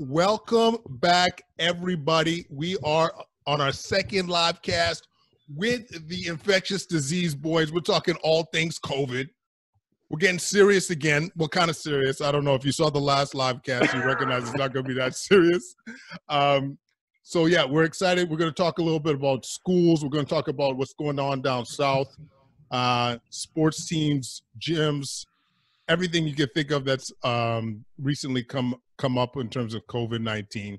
Welcome back, everybody. We are on our second live cast with the Infectious Disease Boys. We're talking all things COVID. We're getting serious again. Well, kind of serious. I don't know if you saw the last live cast, you recognize it's not going to be that serious. So yeah, we're excited. We're going to talk a little bit about schools. We're going to talk about what's going on down south, sports teams, gyms, everything you can think of that's recently come up in terms of COVID-19.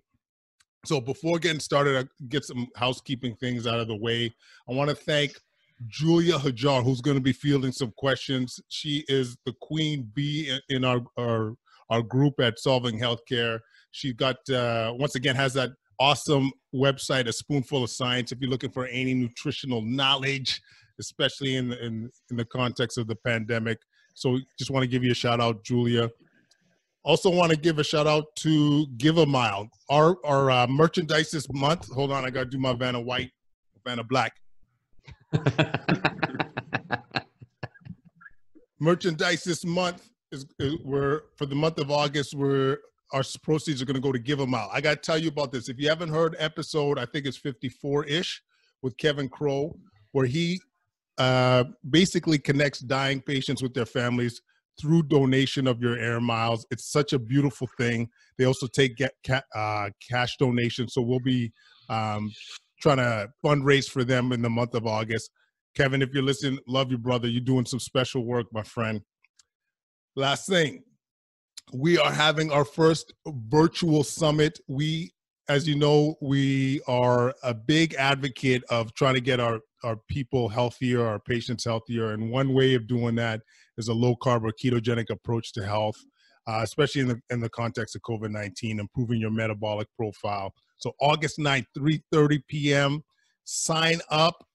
So before getting started, I get some housekeeping things out of the way. I want to thank Julia Hajar, who's going to be fielding some questions. She is the queen bee in our group at Solving Healthcare. She got, once again, has that awesome website, A Spoonful of Science, if you're looking for any nutritional knowledge, especially in the context of the pandemic. So just want to give you a shout out, Julia. Also want to give a shout out to Give a Mile. Our merchandise this month. Hold on, I got to do my Vanna White, Vanna Black. Merchandise this month we're for the month of August. Our proceeds are going to go to Give a Mile. I got to tell you about this. If you haven't heard episode, I think it's 54-ish with Kevin Crow, where he basically connects dying patients with their families through donation of your air miles. It's such a beautiful thing. They also take cash donations. So we'll be trying to fundraise for them in the month of August. Kevin, if you're listening, love you, brother. You're doing some special work, my friend. Last thing, we are having our first virtual summit. As you know, we are a big advocate of trying to get our people healthier, our patients healthier. And one way of doing that is a low-carb or ketogenic approach to health, especially in the context of COVID-19, improving your metabolic profile. So August 9th, 3:30 p.m., sign up.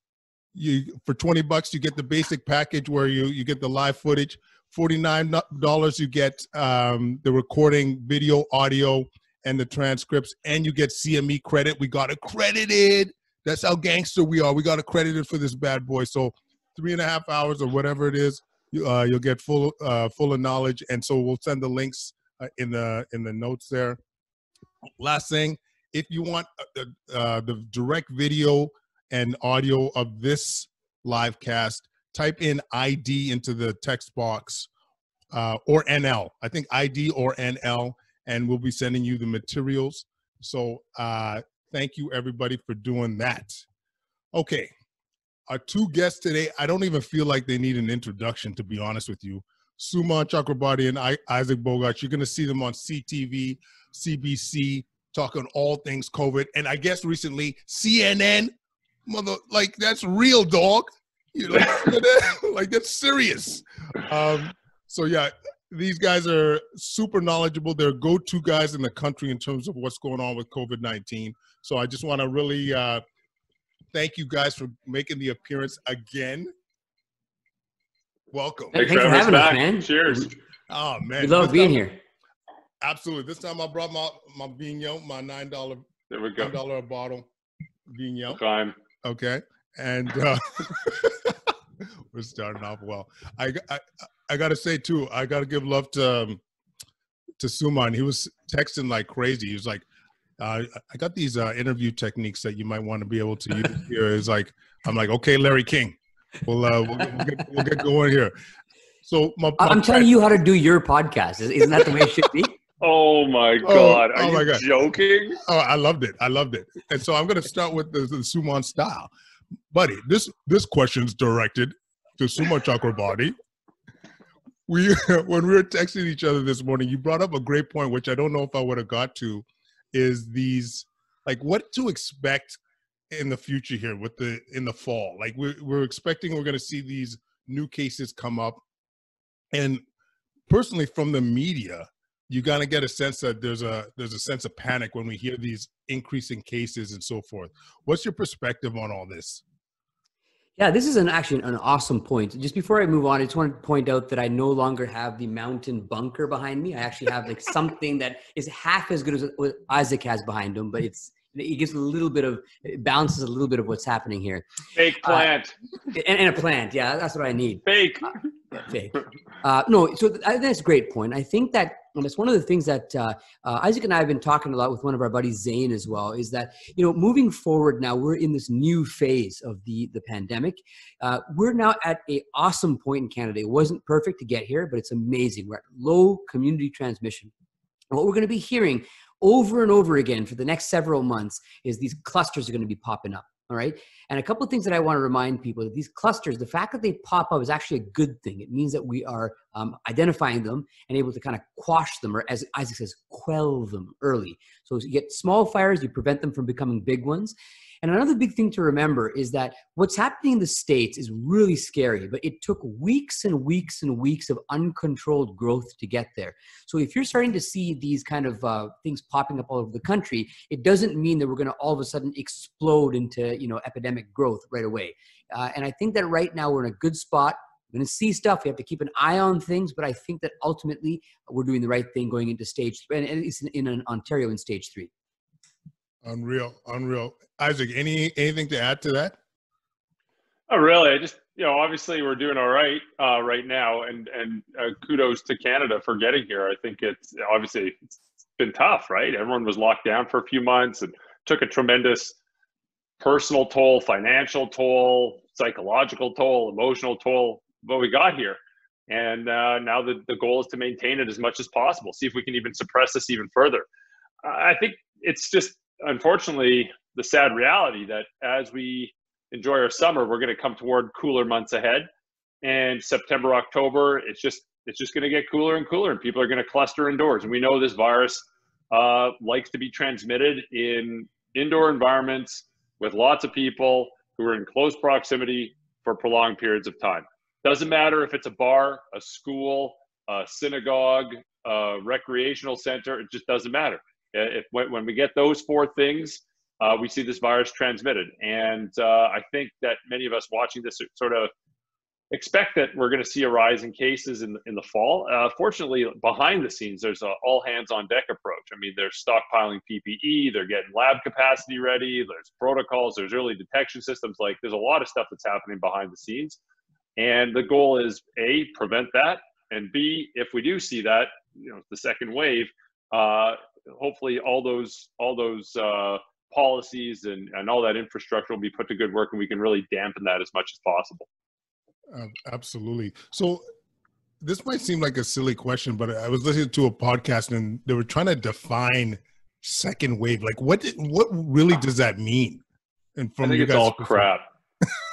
For $20, you get the basic package where you get the live footage. $49, you get the recording, video, audio, and the transcripts, and you get CME credit. We got accredited. That's how gangster we are. We got accredited for this bad boy. So 3.5 hours or whatever it is, you'll get full of knowledge. And so we'll send the links in the notes there. Last thing, if you want the direct video and audio of this live cast, type in ID into the text box or NL. I think ID or NL, and we'll be sending you the materials. So thank you, everybody, for doing that. Okay, our two guests today, I don't even feel like they need an introduction, to be honest with you. Sumon Chakrabarti and Isaac Bogoch, you're going to see them on CTV, CBC, talking all things COVID. And I guess recently, CNN, that's real, dog. Like that's serious. So yeah, these guys are super knowledgeable. They're go-to guys in the country in terms of what's going on with COVID-19. So I just want to really thank you guys for making the appearance again. Welcome. Thanks for having us, man. Cheers. Oh man, we love being here. Absolutely. This time I brought my vino, my $9. There we go. $9 a bottle vino. Time. Okay, and we're starting off well. I got to say too, I got to give love to Sumon. He was texting like crazy. He was like, I got these interview techniques that you might want to be able to use here. It's like, I'm like, okay, Larry King, we'll get going here. So I'm telling you how to do your podcast. Isn't that the way it should be? Oh my God! Are you joking? Oh, I loved it. And so I'm going to start with the Sumon style, buddy. This question's directed to Sumon Chakrabarti. When we were texting each other this morning, you brought up a great point, which I don't know if I would have got to, is these, like, what to expect in the future here in the fall. Like we're expecting we're going to see these new cases come up, and personally from the media, you got to get a sense that there's a sense of panic when we hear these increasing cases and so forth. What's your perspective on all this? Yeah, this is actually an awesome point. Just before I move on, I just want to point out that I no longer have the mountain bunker behind me. I actually have like something that is half as good as what Isaac has behind him, but it gives it balances a little bit of what's happening here. Fake plant. And a plant, yeah, that's what I need. Fake. Fake. No, so I think that's a great point. I think that And it's one of the things that Isaac and I have been talking a lot with one of our buddies, Zane, as well, is that, moving forward now, we're in this new phase of the pandemic. We're now at an awesome point in Canada. It wasn't perfect to get here, but it's amazing. We're at low community transmission. And what we're going to be hearing over and over again for the next several months is these clusters are going to be popping up. All right. And a couple of things that I want to remind people that these clusters, the fact that they pop up is actually a good thing. It means that we are identifying them and able to kind of quash them, or as Isaac says, quell them early. So you get small fires, you prevent them from becoming big ones. And another big thing to remember is that what's happening in the States is really scary, but it took weeks and weeks and weeks of uncontrolled growth to get there. So if you're starting to see these kind of things popping up all over the country, it doesn't mean that we're going to all of a sudden explode into, epidemic growth right away. And I think that right now we're in a good spot. We're going to see stuff. We have to keep an eye on things, but I think that ultimately we're doing the right thing going into stage 3, and at least in Ontario in stage 3. Unreal. Isaac, anything to add to that? Oh, really? I just, obviously we're doing all right right now, and kudos to Canada for getting here. I think it's been tough, right? Everyone was locked down for a few months and took a tremendous personal toll, financial toll, psychological toll, emotional toll, but we got here. And now the goal is to maintain it as much as possible, see if we can even suppress this even further. I think it's just, unfortunately, the sad reality that as we enjoy our summer, we're going to come toward cooler months ahead. And September, October, it's just going to get cooler and cooler, and people are going to cluster indoors. And we know this virus likes to be transmitted in indoor environments with lots of people who are in close proximity for prolonged periods of time. Doesn't matter if it's a bar, a school, a synagogue, a recreational center, it just doesn't matter. When we get those 4 things, we see this virus transmitted. And I think that many of us watching this sort of expect that we're going to see a rise in cases in the fall. Fortunately, behind the scenes, there's an all hands on deck approach. I mean, they're stockpiling PPE, they're getting lab capacity ready, there's protocols, there's early detection systems. Like, there's a lot of stuff that's happening behind the scenes. And the goal is A, prevent that, and B, if we do see that, the second wave, hopefully all those policies and all that infrastructure will be put to good work, and we can really dampen that as much as possible. Absolutely. So this might seem like a silly question, but I was listening to a podcast and they were trying to define second wave. Like, what really does that mean? And from I think it's all crap.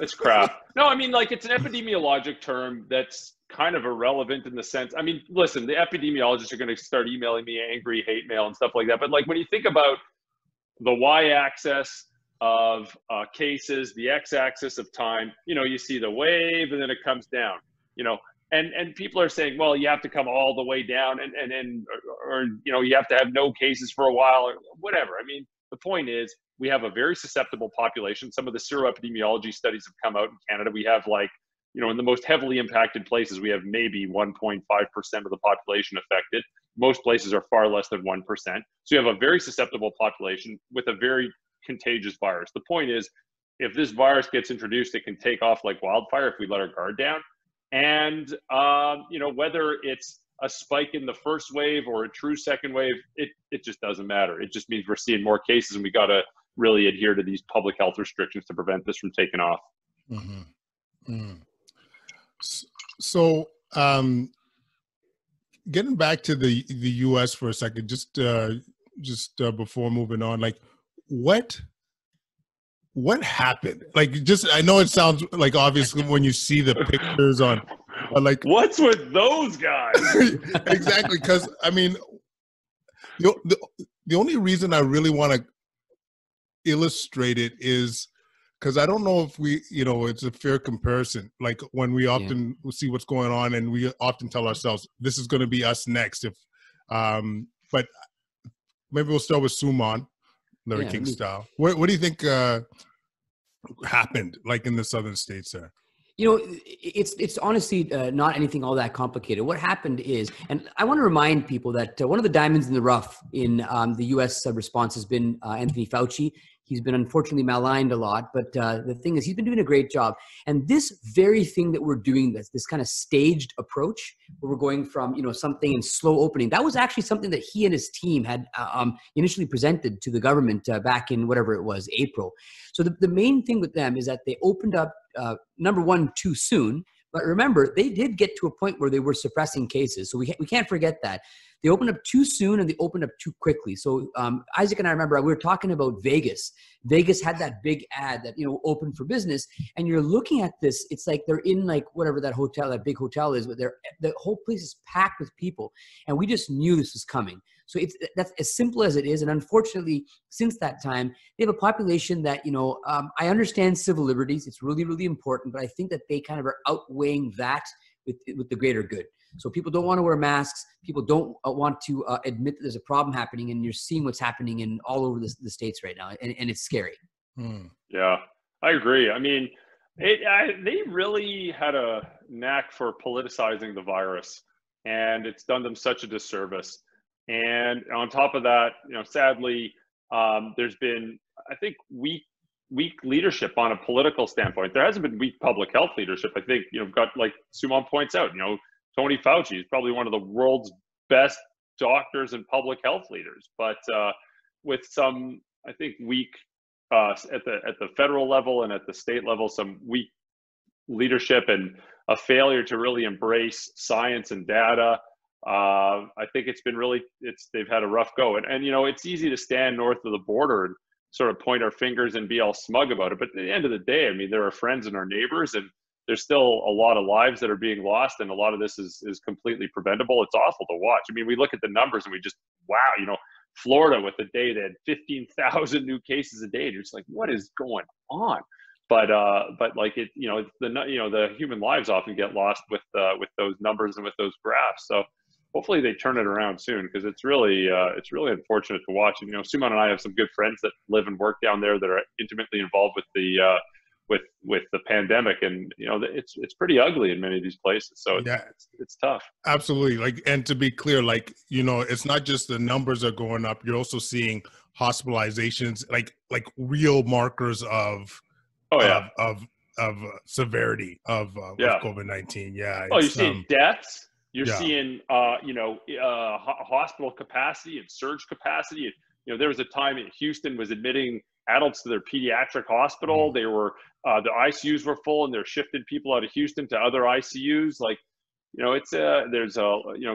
It's crap. No, I mean, like, it's an epidemiologic term that's kind of irrelevant in the sense, I mean, listen, the epidemiologists are going to start emailing me angry hate mail and stuff like that. But like, when you think about the y-axis of cases, the x-axis of time, you see the wave and then it comes down, and people are saying, well, you have to come all the way down or you have to have no cases for a while or whatever. I mean, the point is, we have a very susceptible population. Some of the seroepidemiology studies have come out in Canada. We have, like, in the most heavily impacted places, we have maybe 1.5% of the population affected. Most places are far less than 1%. So you have a very susceptible population with a very contagious virus. The point is, if this virus gets introduced, it can take off like wildfire if we let our guard down. And, whether it's a spike in the first wave or a true second wave, it just doesn't matter. It just means we're seeing more cases, and we got to really adhere to these public health restrictions to prevent this from taking off. Mm-hmm. Mm. So, getting back to the U.S. for a second, just before moving on, like, what happened? Like, I know it sounds like obviously when you see the pictures on, like, what's with those guys? Exactly, because I mean, the only reason I really want to illustrate it is because I don't know if it's a fair comparison. Like, when we often see what's going on, and we often tell ourselves, this is going to be us next. But maybe we'll start with Sumon, Larry King style. What do you think happened, like, in the southern states there? It's honestly not anything all that complicated. What happened is, and I want to remind people that one of the diamonds in the rough in the U.S. response has been Anthony Fauci. He's been unfortunately maligned a lot, but the thing is, he's been doing a great job. And this very thing that we're doing, this kind of staged approach, where we're going from, something in slow opening, that was actually something that he and his team had initially presented to the government back in whatever it was, April. So the main thing with them is that they opened up, number one, too soon. But remember, they did get to a point where they were suppressing cases. So we can't forget that. They opened up too soon and they opened up too quickly. So Isaac and I remember we were talking about Vegas. Vegas had that big ad that, open for business. And you're looking at this, it's like they're in like whatever that big hotel is, but the whole place is packed with people. And we just knew this was coming. So that's as simple as it is. And unfortunately, since that time, they have a population that, I understand civil liberties. It's really, really important. But I think that they kind of are outweighing that with the greater good. So people don't want to wear masks. People don't want to admit that there's a problem happening. And you're seeing what's happening in all over the States right now. And it's scary. Yeah, I agree. I mean, they really had a knack for politicizing the virus. And it's done them such a disservice. And on top of that, sadly, there's been, I think, weak leadership on a political standpoint. There hasn't been weak public health leadership. I think, got, like Sumon points out, Tony Fauci is probably one of the world's best doctors and public health leaders, but with some, I think, weak at the federal level and at the state level, some weak leadership and a failure to really embrace science and data. I think they've had a rough go, and it's easy to stand north of the border and sort of point our fingers and be all smug about it. But at the end of the day, I mean, they're our friends and our neighbors, and there's still a lot of lives that are being lost, and a lot of this is completely preventable. It's awful to watch. I mean, we look at the numbers and we just, wow, Florida with a day that had 15,000 new cases a day. And you're just like, what is going on? But like it, the human lives often get lost with those numbers and with those graphs. So hopefully they turn it around soon, because it's really unfortunate to watch. And Sumon and I have some good friends that live and work down there that are intimately involved with the pandemic, and it's pretty ugly in many of these places. So it's tough. Absolutely. And to be clear, it's not just the numbers are going up. You're also seeing hospitalizations, like real markers of severity of COVID-19. Yeah. Oh, you're seeing deaths. You're seeing hospital capacity and surge capacity. There was a time in Houston was admitting adults to their pediatric hospital. They were the ICUs were full, and they're shifting people out of Houston to other ICUs.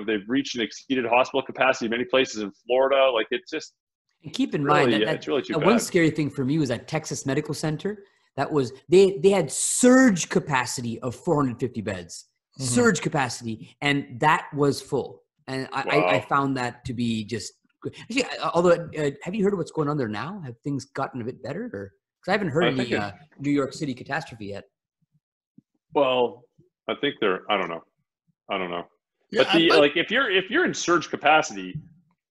They've reached and exceeded hospital capacity in many places in Florida. It's just. And keep in mind that really too bad. One scary thing for me was that Texas Medical Center. That was they had surge capacity of 450 beds. Surge capacity, and that was full. And I found that to be just actually. Although, have you heard of what's going on there now? Have things gotten a bit better? Because I haven't heard any New York City catastrophe yet. Well, I think I don't know. Yeah, but if you're in surge capacity,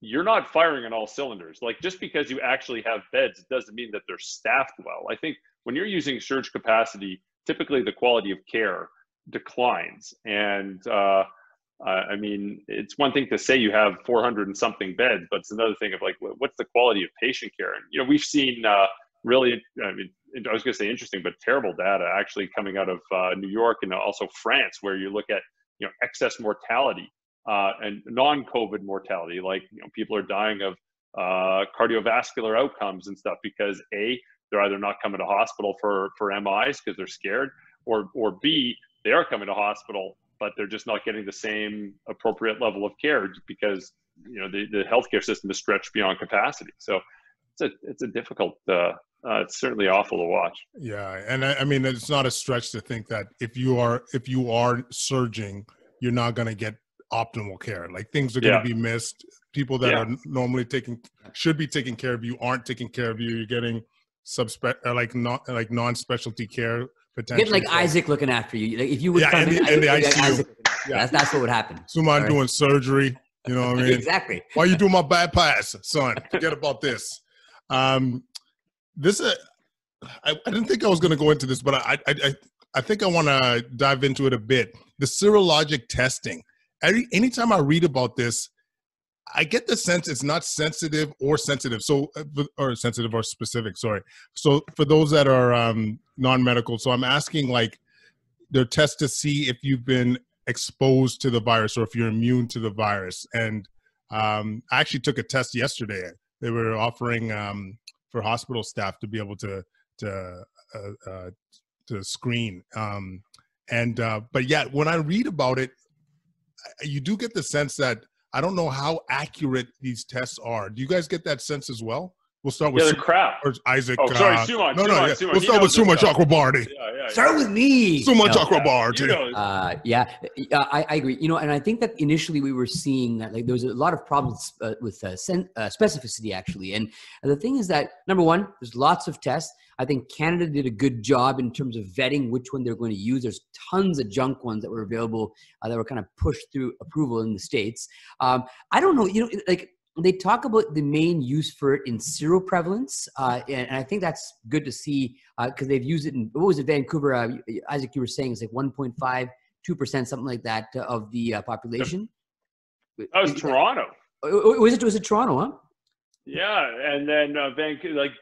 you're not firing on all cylinders. Just because you actually have beds doesn't mean that they're staffed well. I think when you're using surge capacity, typically the quality of care declines. And I mean, it's one thing to say you have 400 and something beds, but it's another thing of what's the quality of patient care? And we've seen really, I mean, I was going to say interesting, but terrible data actually coming out of New York and also France, where you look at excess mortality and non-COVID mortality, people are dying of cardiovascular outcomes and stuff because they're either not coming to hospital for MIs because they're scared, or B, they are coming to hospital, but they're just not getting the same appropriate level of care because the healthcare system is stretched beyond capacity. So it's a difficult. It's certainly awful to watch. Yeah, and I mean, it's not a stretch to think that if you are surging, you're not going to get optimal care. Things are going to be missed. People that are normally should be taking care of you aren't taking care of you. You're getting non-specialty care. Get Isaac looking after you. If you would come in the ICU. That's what would happen. Sumon doing surgery. You know what I mean? Exactly. Why you doing my bypass, son? Forget about this. I didn't think I was going to go into this, but I think I want to dive into it a bit. The serologic testing. Anytime I read about this, I get the sense it's not sensitive or sensitive. So, or sensitive or specific, sorry. So for those that are non-medical, so I'm asking like their test to see if you've been exposed to the virus or if you're immune to the virus. And I actually took a test yesterday. They were offering for hospital staff to be able to screen. But yeah, when I read about it, you do get the sense that I don't know how accurate these tests are. Do you guys get that sense as well? We'll start with they're crap. or Isaac. Oh, sorry, Sumon. Sumon. We'll start with Sumon Chakrabarti. Start with me. Sumon Chakrabarti. I agree. You know, and I think that initially we were seeing that like there was a lot of problems with specificity actually. And the thing is that number one, there's lots of tests. I think Canada did a good job in terms of vetting which one they're going to use. There's tons of junk ones that were available that were kind of pushed through approval in the States. I don't know, you know, like they talk about the main use for it in seroprevalence. And I think that's good to see because they've used it in, what was it, Vancouver? Isaac, you were saying it's like 1.5, 2%, something like that of the population. That was Toronto. Was it Toronto, huh? Yeah, and then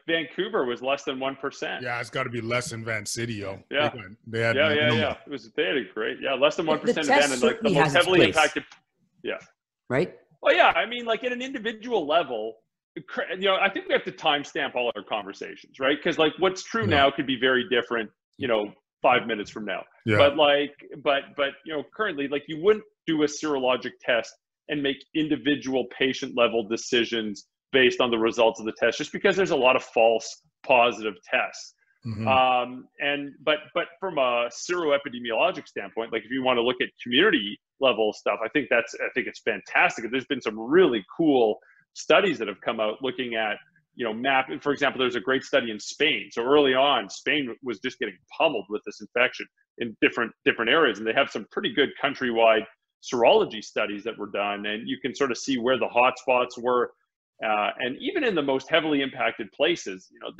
Vancouver was less than 1%. Yeah, it's got to be less than Van Citio. Yeah, they had It was they had a great, less than 1% of Van, and like the most heavily impacted. Yeah. Right. Well, yeah, I mean, like at an individual level, you know, I think we have to timestamp all our conversations, right? Because like what's true now could be very different, you know, 5 minutes from now. Yeah. But you know, currently, like you wouldn't do a serologic test and make individual patient level decisions based on the results of the test, just because there's a lot of false positive tests. Mm-hmm. But from a seroepidemiologic standpoint, like if you want to look at community level stuff, I think it's fantastic. There's been some really cool studies that have come out looking at, you know, for example, there's a great study in Spain. So early on, Spain was just getting pummeled with this infection in different areas, and they have some pretty good countrywide serology studies that were done, and you can sort of see where the hotspots were. And even in the most heavily impacted places, you know,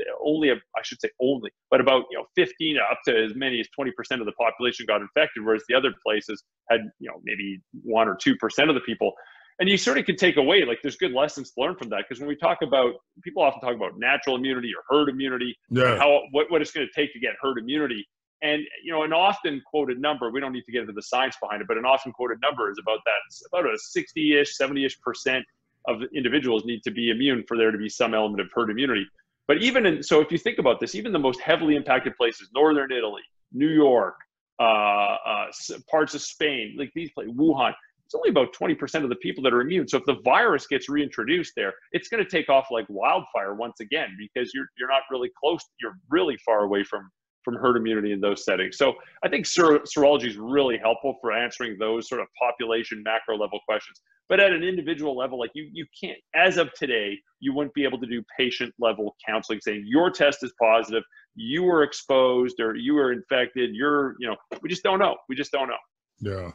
but about, you know, 15 up to as many as 20% of the population got infected, whereas the other places had, you know, maybe 1 or 2% of the people. And you sort of could take away, like, there's good lessons to learn from that, because when we talk about, people often talk about natural immunity or herd immunity, and what it's going to take to get herd immunity. And, you know, an often quoted number, we don't need to get into the science behind it, but an often quoted number is about a 60-ish, 70-ish% of individuals need to be immune for there to be some element of herd immunity. But so if you think about this, even the most heavily impacted places, Northern Italy, New York, parts of Spain, like these places, Wuhan, it's only about 20% of the people that are immune. So if the virus gets reintroduced there, it's going to take off like wildfire once again, because you're not really close, you're really far away from herd immunity in those settings. So I think serology is really helpful for answering those sort of population macro level questions. But at an individual level, like you can't, as of today, you wouldn't be able to do patient level counseling saying your test is positive, you were exposed or you were infected, we just don't know. We just don't know. Yeah.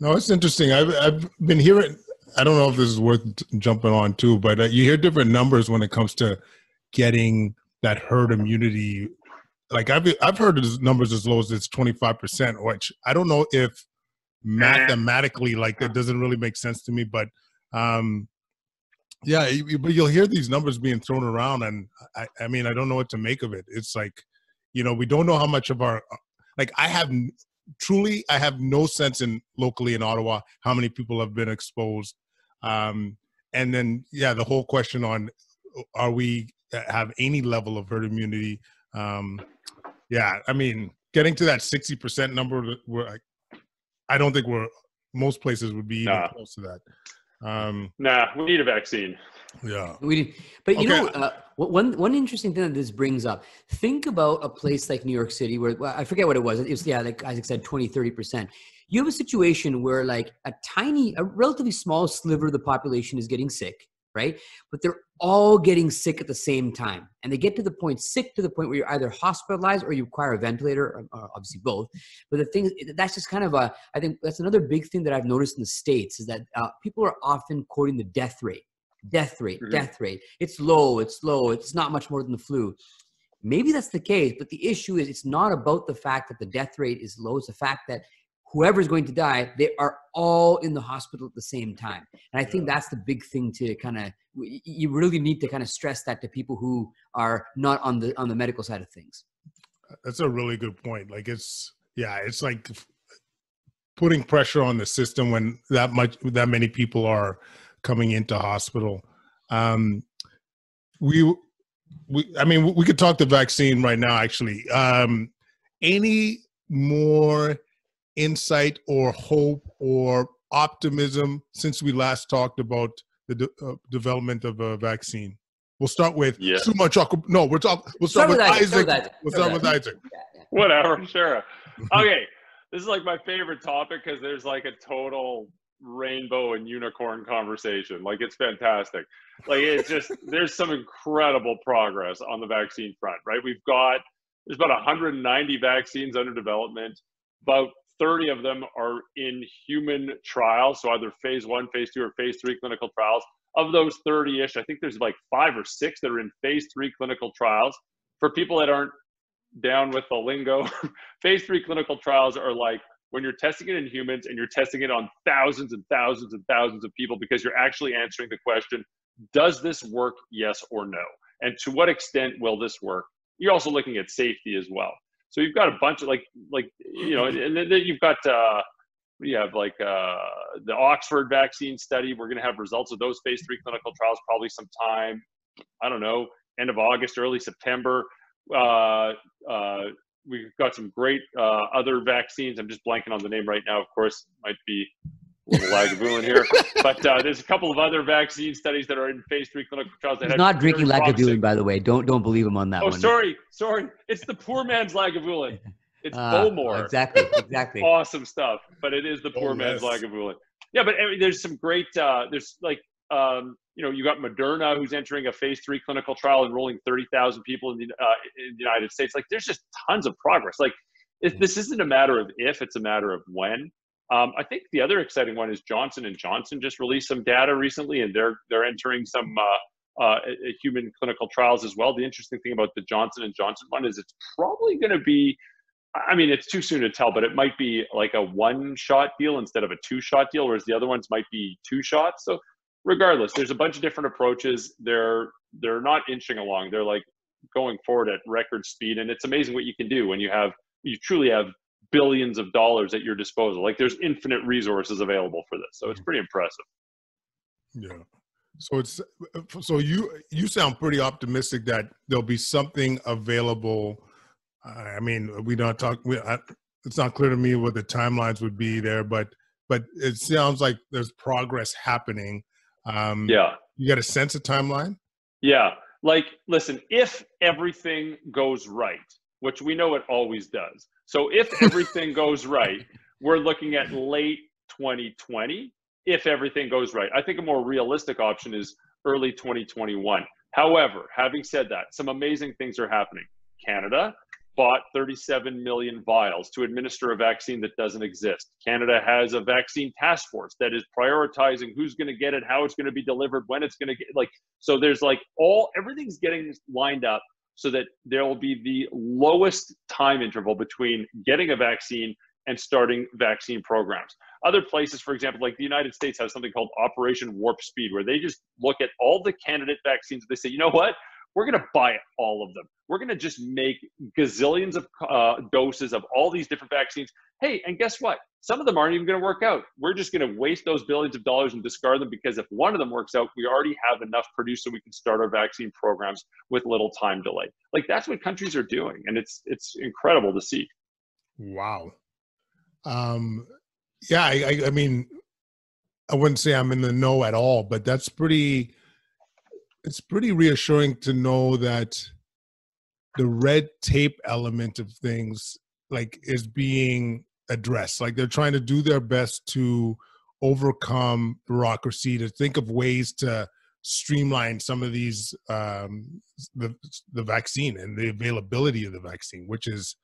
No, it's interesting. I've been hearing, I don't know if this is worth jumping on too, but you hear different numbers when it comes to getting that herd immunity. Like I've heard numbers as low as it's 25%, which I don't know if mathematically, like that doesn't really make sense to me. But but you'll hear these numbers being thrown around, and I mean, I don't know what to make of it. It's like, you know, we don't know how much of our, like I have no sense locally in Ottawa how many people have been exposed, and then the whole question on are we have any level of herd immunity. I mean, getting to that 60% number, I don't think most places would be even close to that. We need a vaccine. Yeah. But you know, one interesting thing that this brings up, think about a place like New York City where, I forget what it was. It was, like Isaac said, 20-30%. You have a situation where like a relatively small sliver of the population is getting sick, right? But they're all getting sick at the same time. And they get sick to the point where you're either hospitalized or you require a ventilator, or obviously both. But the thing is, that's just kind of I think that's another big thing that I've noticed in the States is that people are often quoting the death rate. It's low, it's not much more than the flu. Maybe that's the case, but the issue is it's not about the fact that the death rate is low. It's the fact that whoever's going to die, they are all in the hospital at the same time. And I think that's the big thing to kind of, you really need to kind of stress that to people who are not on the medical side of things. That's a really good point. Like it's like putting pressure on the system when that many people are coming into hospital. We could talk the vaccine right now, actually. Any more insight or hope or optimism since we last talked about the development of a vaccine? We'll start with Sumon Chakrabarti. No, we'll start with Isaac. We'll start with Isaac. Whatever, sure. Okay, this is like my favorite topic because there's like a total rainbow and unicorn conversation. Like it's fantastic. Like it's just, there's some incredible progress on the vaccine front, right? There's about 190 vaccines under development. About 30 of them are in human trials. So either phase 1, phase 2, or phase 3 clinical trials. Of those 30-ish, I think there's like 5 or 6 that are in phase 3 clinical trials. For people that aren't down with the lingo, phase 3 clinical trials are like when you're testing it in humans and you're testing it on thousands and thousands and thousands of people because you're actually answering the question, does this work, yes or no? And to what extent will this work? You're also looking at safety as well. So you've got a bunch of and then you've got, we have like the Oxford vaccine study. We're going to have results of those phase 3 clinical trials probably sometime, I don't know, end of August, early September. We've got some great other vaccines. I'm just blanking on the name right now. Of course, might be a little Lagavulin here, but there's a couple of other vaccine studies that are in phase 3 clinical trials. He's not drinking Lagavulin, by the way. Don't believe him on that one. Oh, sorry. It's the poor man's Lagavulin. It's Bowmore. Exactly. Awesome stuff, but it is the poor man's Lagavulin. Yeah, but I mean, there's some great. There's like you got Moderna, who's entering a phase 3 clinical trial, enrolling 30,000 people in the United States. Like, there's just tons of progress. Like, this isn't a matter of if; it's a matter of when. I think the other exciting one is Johnson & Johnson just released some data recently, and they're entering some human clinical trials as well. The interesting thing about the Johnson & Johnson one is it's probably going to be, I mean, it's too soon to tell, but it might be like a 1-shot deal instead of a 2-shot deal, whereas the other ones might be 2 shots. So regardless, there's a bunch of different approaches. They're not inching along. They're like going forward at record speed, and it's amazing what you can do when you truly have billions of dollars at your disposal. Like, there's infinite resources available for this. So it's pretty impressive. Yeah. So you sound pretty optimistic that there'll be something available. I mean, it's not clear to me what the timelines would be there, but it sounds like there's progress happening. You got a sense of timeline? Yeah. Like, listen, if everything goes right, which we know it always does. So if everything goes right, we're looking at late 2020, if everything goes right. I think a more realistic option is early 2021. However, having said that, some amazing things are happening. Canada bought 37 million vials to administer a vaccine that doesn't exist. Canada has a vaccine task force that is prioritizing who's going to get it, how it's going to be delivered, when it's going to get, so there's everything's getting lined up so that there will be the lowest time interval between getting a vaccine and starting vaccine programs. Other places, for example, like the United States has something called Operation Warp Speed, where they just look at all the candidate vaccines. They say, you know what? We're going to buy all of them. We're going to just make gazillions of doses of all these different vaccines. Hey, and guess what? Some of them aren't even going to work out. We're just going to waste those billions of dollars and discard them, because if one of them works out, we already have enough produced so we can start our vaccine programs with little time delay. Like, that's what countries are doing, and it's incredible to see. Wow. Yeah, I mean, I wouldn't say I'm in the know at all, but it's pretty reassuring to know that the red tape element of things is being addressed. Like, they're trying to do their best to overcome bureaucracy, to think of ways to streamline some of these, the vaccine and the availability of the vaccine, which is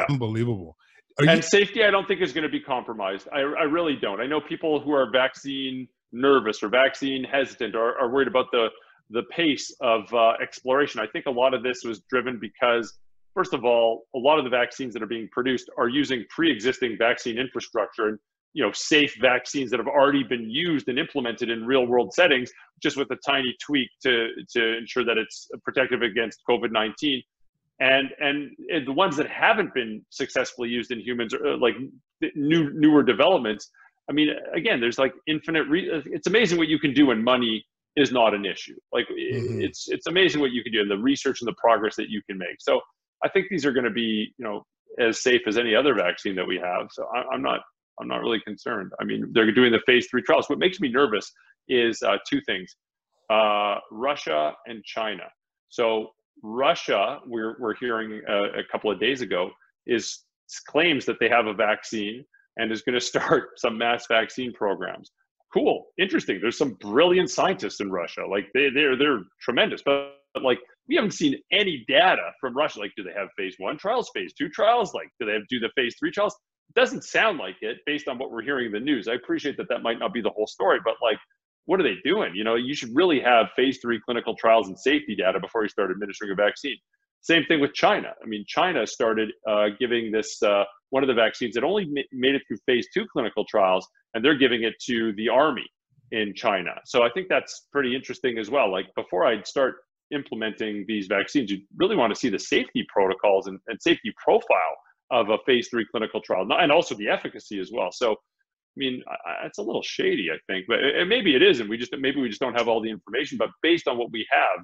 unbelievable. And safety, I don't think, is going to be compromised. I really don't. I know people who are vaccine nervous or vaccine hesitant or worried about the pace of exploration. I think a lot of this was driven because first of all, a lot of the vaccines that are being produced are using pre-existing vaccine infrastructure and, safe vaccines that have already been used and implemented in real world settings, just with a tiny tweak to ensure that it's protective against COVID-19. And the ones that haven't been successfully used in humans are like newer developments. I mean, again, there's like infinite. It's amazing what you can do when money is not an issue. Like it's amazing what you can do and the research and the progress that you can make. So I think these are going to be, as safe as any other vaccine that we have. So I'm not really concerned. I mean, they're doing the phase 3 trials. What makes me nervous is two things: Russia and China. So Russia, we're hearing a couple of days ago, claims that they have a vaccine and is going to start some mass vaccine programs. Cool, interesting. There's some brilliant scientists in Russia. Like they're tremendous, but like we haven't seen any data from Russia. Like, do they have phase 1 trials, phase 2 trials? Like, do they do the phase 3 trials? It doesn't sound like it based on what we're hearing in the news. I appreciate that might not be the whole story, but like, what are they doing? You should really have phase 3 clinical trials and safety data before you start administering a vaccine. Same thing with China. I mean, China started giving this, one of the vaccines that only made it through phase 2 clinical trials, and they're giving it to the army in China. So I think that's pretty interesting as well. Like, before I'd start implementing these vaccines, you really want to see the safety protocols and safety profile of a phase 3 clinical trial, and also the efficacy as well. So, I mean, it's a little shady, I think, but maybe it is, and maybe we just don't have all the information. But based on what we have,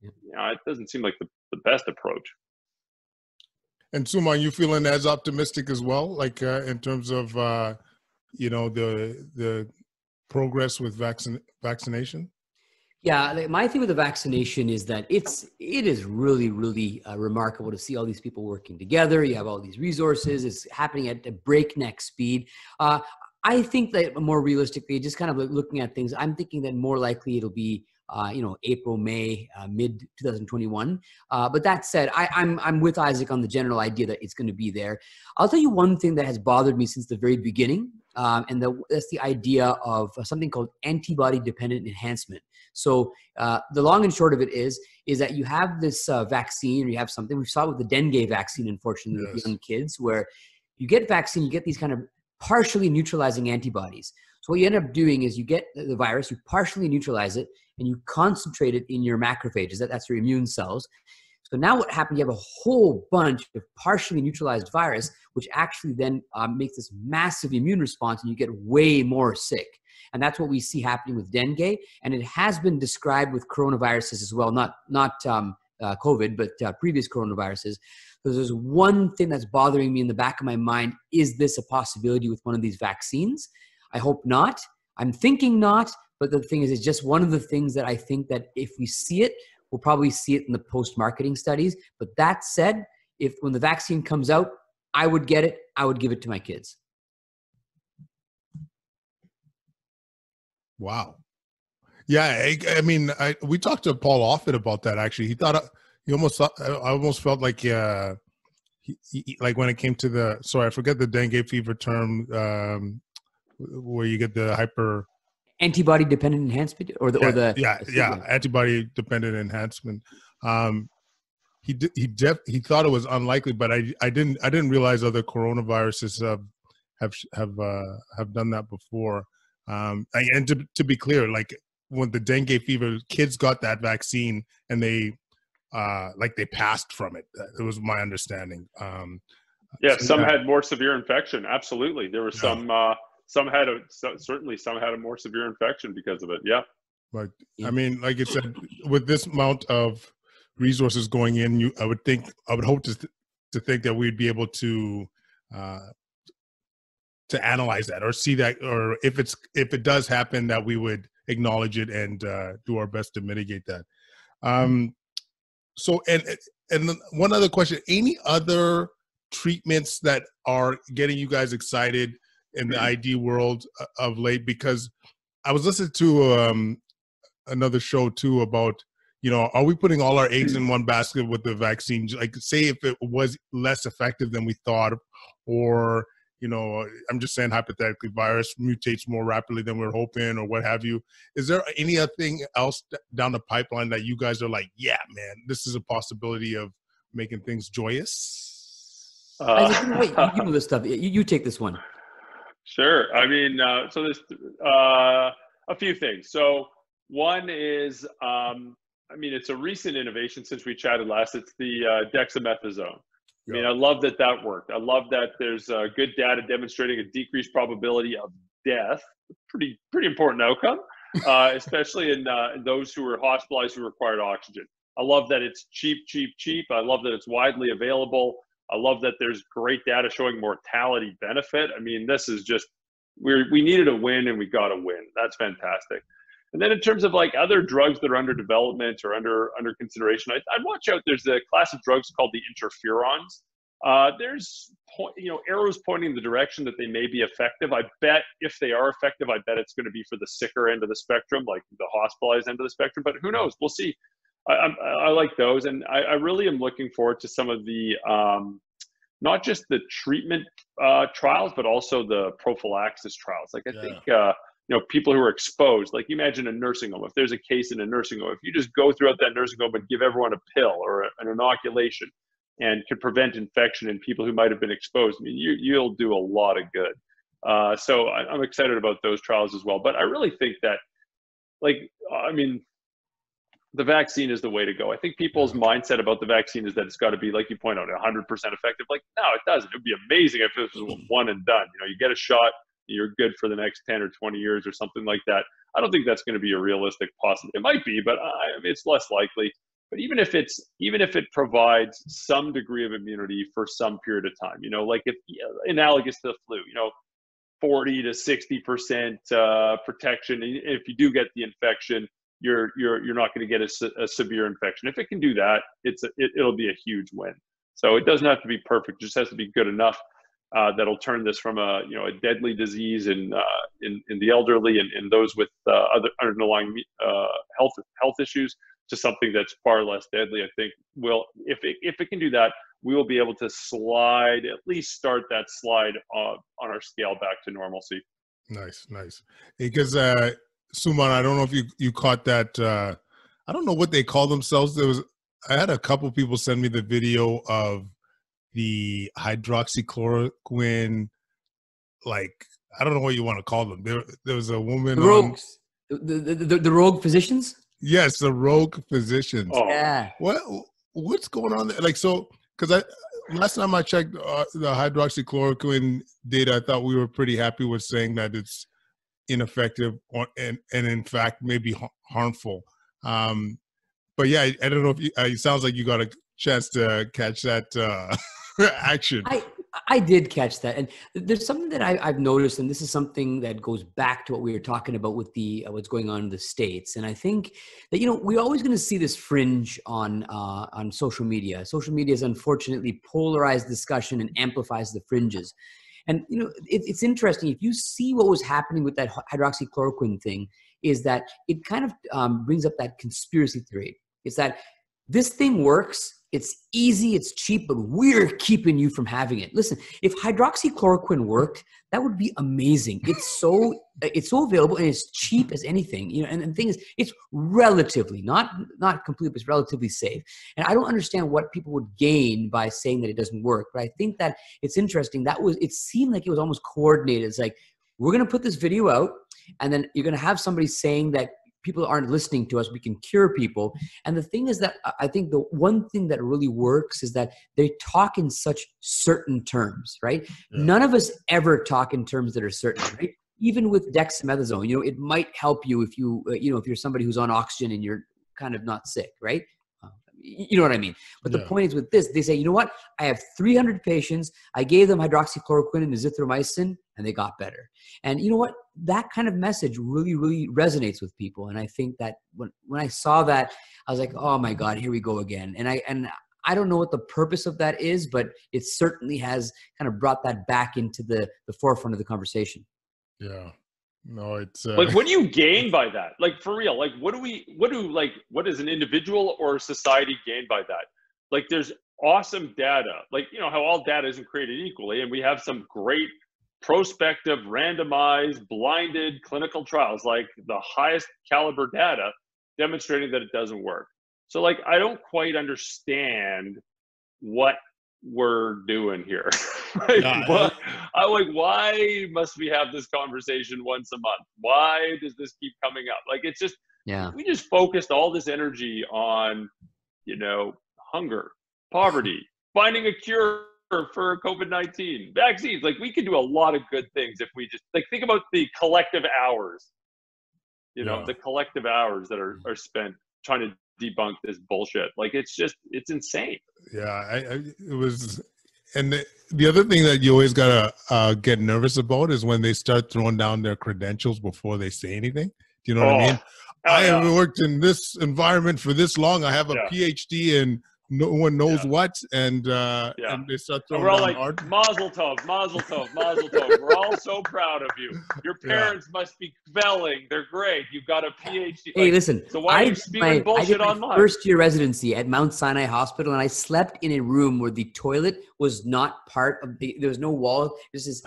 it doesn't seem like the best approach. And Sumon, you feeling as optimistic as well, like in terms of the progress with vaccination? Yeah, like my thing with the vaccination is that it is really, really remarkable to see all these people working together. You have all these resources. It's happening at a breakneck speed. I think that more realistically, just kind of looking at things, I'm thinking that more likely it'll be April, May, mid 2021. But that said, I'm with Isaac on the general idea that it's going to be there. I'll tell you one thing that has bothered me since the very beginning, and that's the idea of something called antibody-dependent enhancement. So the long and short of it is that you have this vaccine, or you have something. We saw it with the dengue vaccine, unfortunately, with young kids, where you get vaccine, you get these kind of partially neutralizing antibodies. So what you end up doing is you get the virus, you partially neutralize it, and you concentrate it in your macrophages. That's your immune cells. So now what happens, you have a whole bunch of partially neutralized virus, which actually then makes this massive immune response, and you get way more sick. And that's what we see happening with dengue. And it has been described with coronaviruses as well, not COVID, but previous coronaviruses. So there's one thing that's bothering me in the back of my mind. Is this a possibility with one of these vaccines? I hope not. I'm thinking not. But the thing is, it's just one of the things that I think that if we see it, we'll probably see it in the post-marketing studies. But that said, when the vaccine comes out, I would get it. I would give it to my kids. Wow. Yeah, I mean, we talked to Paul Offit about that. Actually, I almost felt like he like when it came to I forget the dengue fever term, where you get the antibody-dependent enhancement, antibody-dependent enhancement. He thought it was unlikely, but I didn't realize other coronaviruses have done that before. And to be clear, like when the dengue fever, kids got that vaccine and they passed from it. It was my understanding. Some had more severe infection. Absolutely, there were some. Some had a more severe infection because of it. Yeah. But I mean, like you said, with this amount of resources going in, I would hope to think that we'd be able to analyze that or see that, or if it does happen, that we would acknowledge it and do our best to mitigate that. So, and one other question: any other treatments that are getting you guys excited in the ID world of late? Because I was listening to another show too about, are we putting all our eggs in one basket with the vaccine? Like, say if it was less effective than we thought, or, I'm just saying hypothetically, virus mutates more rapidly than we're hoping, or what have you. Is there anything else down the pipeline that you guys are like, yeah, man, this is a possibility of making things joyous. Isaac, you know this stuff. You take this one. Sure. I mean, so there's a few things. So one is, I mean, it's a recent innovation since we chatted last. It's the dexamethasone. I mean, I love that worked. I love that there's good data demonstrating a decreased probability of death. Pretty important outcome, especially in those who were hospitalized who required oxygen. I love that it's cheap. I love that it's widely available. I love that there's great data showing mortality benefit. I mean, this is just, we needed a win and we got a win. That's fantastic. And then in terms of like other drugs that are under development or under consideration, I'd watch out. There's a class of drugs called the interferons. There's arrows pointing in the direction that they may be effective. I bet if they are effective, I bet it's going to be for the sicker end of the spectrum, like the hospitalized end of the spectrum. But who knows? We'll see. I like those, and I really am looking forward to some of the not just the treatment trials, but also the prophylaxis trials. Like I think people who are exposed, like imagine a nursing home. If there's a case in a nursing home, if you just go throughout that nursing home and give everyone a pill or an inoculation, and could prevent infection in people who might have been exposed, I mean, you'll do a lot of good. So I'm excited about those trials as well. But I really think that, the vaccine is the way to go. I think people's mindset about the vaccine is that it's got to be, like you point out, 100% effective. Like, no, it doesn't. It would be amazing if it was one and done. You get a shot, you're good for the next 10 or 20 years or something like that. I don't think that's going to be a realistic possibility. It might be, but it's less likely. But even if it provides some degree of immunity for some period of time, like if analogous to the flu, 40 to 60% protection. If you do get the infection, you're not going to get a severe infection. If it can do that, it'll be a huge win. So it doesn't have to be perfect; it just has to be good enough that'll turn this from a deadly disease in the elderly and those with other underlying health issues to something that's far less deadly. I think if it can do that, we will be able to at least start that slide on our scale back to normalcy. Nice. Because Sumon, I don't know if you caught that. I don't know what they call themselves. I had a couple people send me the video of the hydroxychloroquine, like, I don't know what you want to call them. There was a woman. The rogues. The rogue physicians? Yes, the rogue physicians. Oh. Yeah. What's going on there? Like, so, because last time I checked the hydroxychloroquine data, I thought we were pretty happy with saying that it's ineffective and in fact maybe harmful. But yeah, I don't know if it sounds like you got a chance to catch that action. I did catch that, and there's something that I've noticed, and this is something that goes back to what we were talking about with the what's going on in the States. And I think that we're always going to see this fringe on social media. Social media has unfortunately polarized discussion and amplifies the fringes. And it's interesting, if you see what was happening with that hydroxychloroquine thing, is that it kind of brings up that conspiracy theory. It's that this thing works. It's easy, it's cheap, but we're keeping you from having it. Listen, if hydroxychloroquine worked, that would be amazing. It's so available and it's cheap as anything. And the thing is, it's relatively, not completely, but it's relatively safe. And I don't understand what people would gain by saying that it doesn't work. But I think that it's interesting. It seemed like it was almost coordinated. It's like, we're going to put this video out, and then you're going to have somebody saying that people aren't listening to us, we can cure people. And the thing is that I think the one thing that really works is that they talk in such certain terms, right? Yeah. None of us ever talk in terms that are certain, right? Even with dexamethasone, it might help you if if you're somebody who's on oxygen and you're kind of not sick, right? You know what I mean? But the point is with this, they say, you know what? I have 300 patients. I gave them hydroxychloroquine and azithromycin, and they got better. And you know what? That kind of message really, really resonates with people. And I think that when I saw that, I was like, oh my God, here we go again. And I don't know what the purpose of that is, but it certainly has kind of brought that back into the forefront of the conversation. Yeah. No, it's like, what do you gain by that? Like, for real, like, what does an individual or society gain by that? Like, there's awesome data, like, how all data isn't created equally. And we have some great prospective, randomized, blinded clinical trials, like the highest caliber data demonstrating that it doesn't work. So, like, I don't quite understand what we're doing here. Why must we have this conversation once a month? Why does this keep coming up? Like, it's just, we just focused all this energy on, hunger, poverty, finding a cure for COVID-19, vaccines. Like, we could do a lot of good things if we just, like, think about the collective hours, the collective hours that are spent trying to debunk this bullshit. Like, it's insane. Yeah, it was. And the other thing that you always gotta get nervous about is when they start throwing down their credentials before they say anything. Do you know what I mean? I haven't worked in this environment for this long. I have a PhD in no one knows what, and they start throwing we're all down like, hard. Mazel tov, Mazel tov, Mazel tov. We're all so proud of you. Your parents must be kvelling. They're great. You've got a PhD. Hey, listen. So why are you spewing bullshit online? I did my first-year residency at Mount Sinai Hospital, and I slept in a room where the toilet was not part of the. There was no wall. There's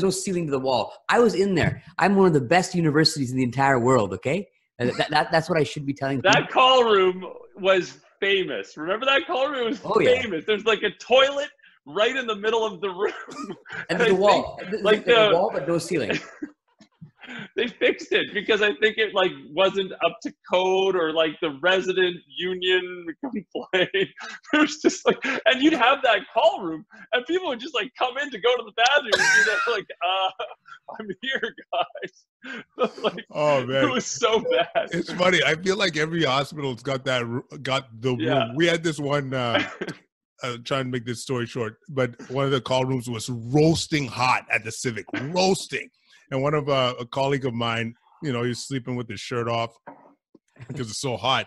no ceiling to the wall. I was in there. I'm one of the best universities in the entire world. Okay, that's what I should be telling people. That call room was famous. Remember that call room? It was famous. There's like a toilet right in the middle of the room. And there's a wall. Like the wall, but no ceiling. They fixed it because I think it like wasn't up to code, or like the resident union complained. It was just like, and you'd have that call room and people would just like come in to go to the bathroom and be there like, I'm here, guys. Like, oh man, it was so bad. It's funny. I feel like every hospital's got the room. We had this one. Trying to make this story short, but one of the call rooms was roasting hot at the Civic, roasting. And one of a colleague of mine, he's sleeping with his shirt off because it's so hot.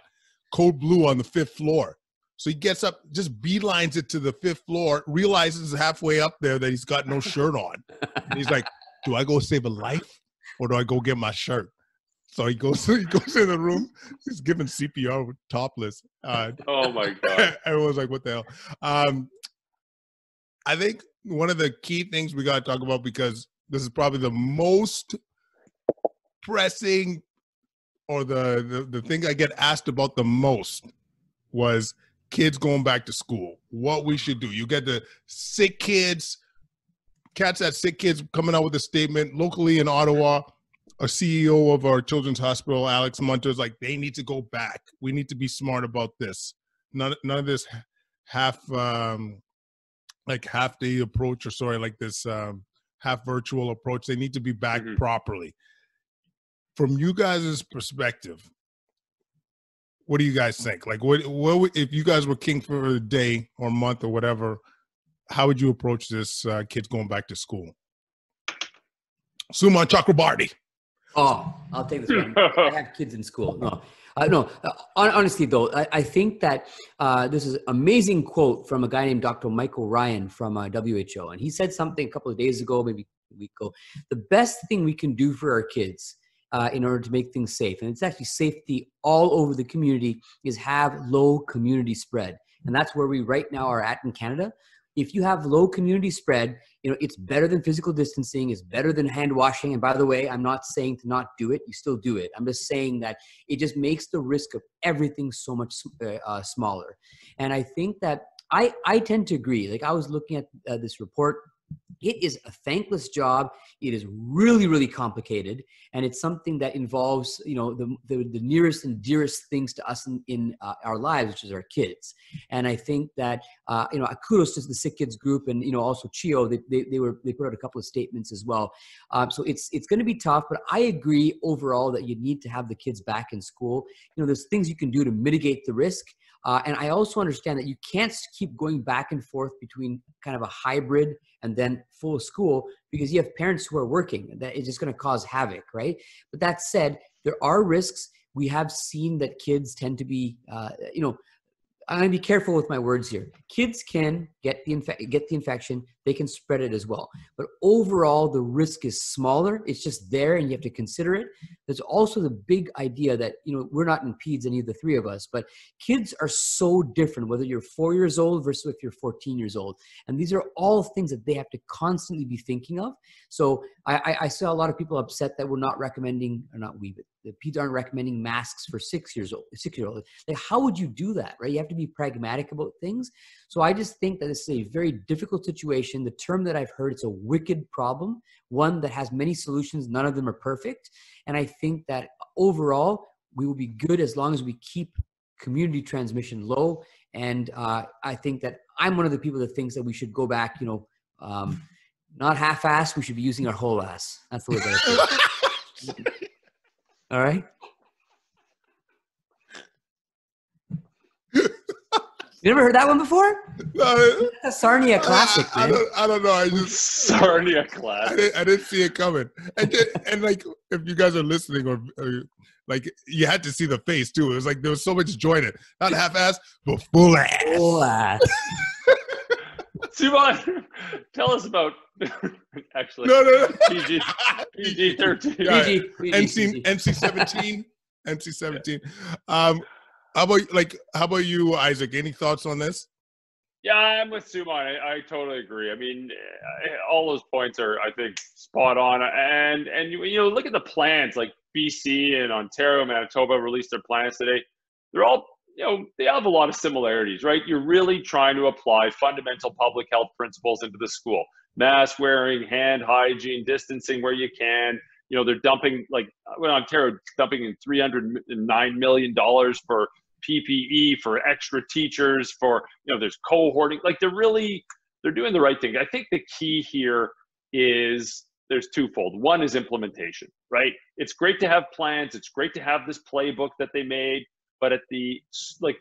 Code blue on the 5th floor. So he gets up, just beelines it to the 5th floor, realizes halfway up there that he's got no shirt on. And he's like, do I go save a life or do I go get my shirt? So he goes in the room. He's giving CPR with topless. Oh my God. Everyone's like, what the hell? I think one of the key things we got to talk about, because this is probably the most pressing, or the thing I get asked about the most, was kids going back to school. What we should do. You get the sick kids, Cats at Sick Kids coming out with a statement locally in Ottawa. A CEO of our children's hospital, Alex Munter, is like, they need to go back. We need to be smart about this. None of this half day approach, or like this half virtual approach. They need to be back properly. From you guys' perspective, what do you guys think? Like, what if you guys were king for a day or month or whatever, how would you approach this kids going back to school? Sumon Chakrabarti. Oh, I'll take this one. I have kids in school. No. Honestly, though, I think that this is an amazing quote from a guy named Dr. Michael Ryan from WHO. And he said something a couple of days ago, maybe a week ago. The best thing we can do for our kids in order to make things safe, and it's actually safety all over the community, is have low community spread. And that's where we right now are at in Canada. If you have low community spread, it's better than physical distancing, it's better than hand washing. And by the way, I'm not saying to not do it. You still do it. I'm just saying that it just makes the risk of everything so much smaller. And I think that I tend to agree. Like, I was looking at this report. It is a thankless job. It is really, really complicated. And it's something that involves, the nearest and dearest things to us in our lives, which is our kids. And I think that, kudos to the Sick Kids group, and, also CHIO, they put out a couple of statements as well. So it's going to be tough, but I agree overall that you need to have the kids back in school. There's things you can do to mitigate the risk. And I also understand that you can't keep going back and forth between kind of a hybrid and then full school, because you have parents who are working. That is just going to cause havoc, right? But that said, there are risks. We have seen that kids tend to be, I'm going to be careful with my words here. Kids can get the infection. they can spread it as well. But overall, the risk is smaller. It's just there and you have to consider it. There's also the big idea that, we're not in peds, any of the three of us, but kids are so different, whether you're 4 years old versus if you're 14 years old. And these are all things that they have to constantly be thinking of. So I saw a lot of people upset that we're not recommending, or not we, but the peds aren't recommending masks for 6-year-olds. Like, how would you do that, right? You have to be pragmatic about things. So I just think that this is a very difficult situation. The term that I've heard, it's a wicked problem, one that has many solutions. None of them are perfect. And I think that overall, we will be good as long as we keep community transmission low. And I think that I'm one of the people that thinks that we should go back, not half-assed, we should be using our whole ass. That's the way that I think. All right? You never heard that one before? No, That's a Sarnia classic, man. I don't know. I just Sarnia classic. I didn't see it coming. And like, if you guys are listening, or like, you had to see the face too. It was like there was so much joy in it. Not half-assed, but full ass. Full ass. Sumon, tell us about actually. No. PG-13. NC-17. NC-17. How about you, Isaac? Any thoughts on this? Yeah, I'm with Sumon. I totally agree. I mean, all those points are, I think, spot on. And look at the plans. Like BC and Ontario, Manitoba released their plans today. They're all, they have a lot of similarities, right? You're really trying to apply fundamental public health principles into the school. Mask wearing, hand hygiene, distancing where you can. They're dumping, like when Ontario dumping in $309 million for PPE, for extra teachers, for, there's cohorting. Like they're doing the right thing. I think the key here is there's twofold. One is implementation, right? It's great to have plans. It's great to have this playbook that they made, but the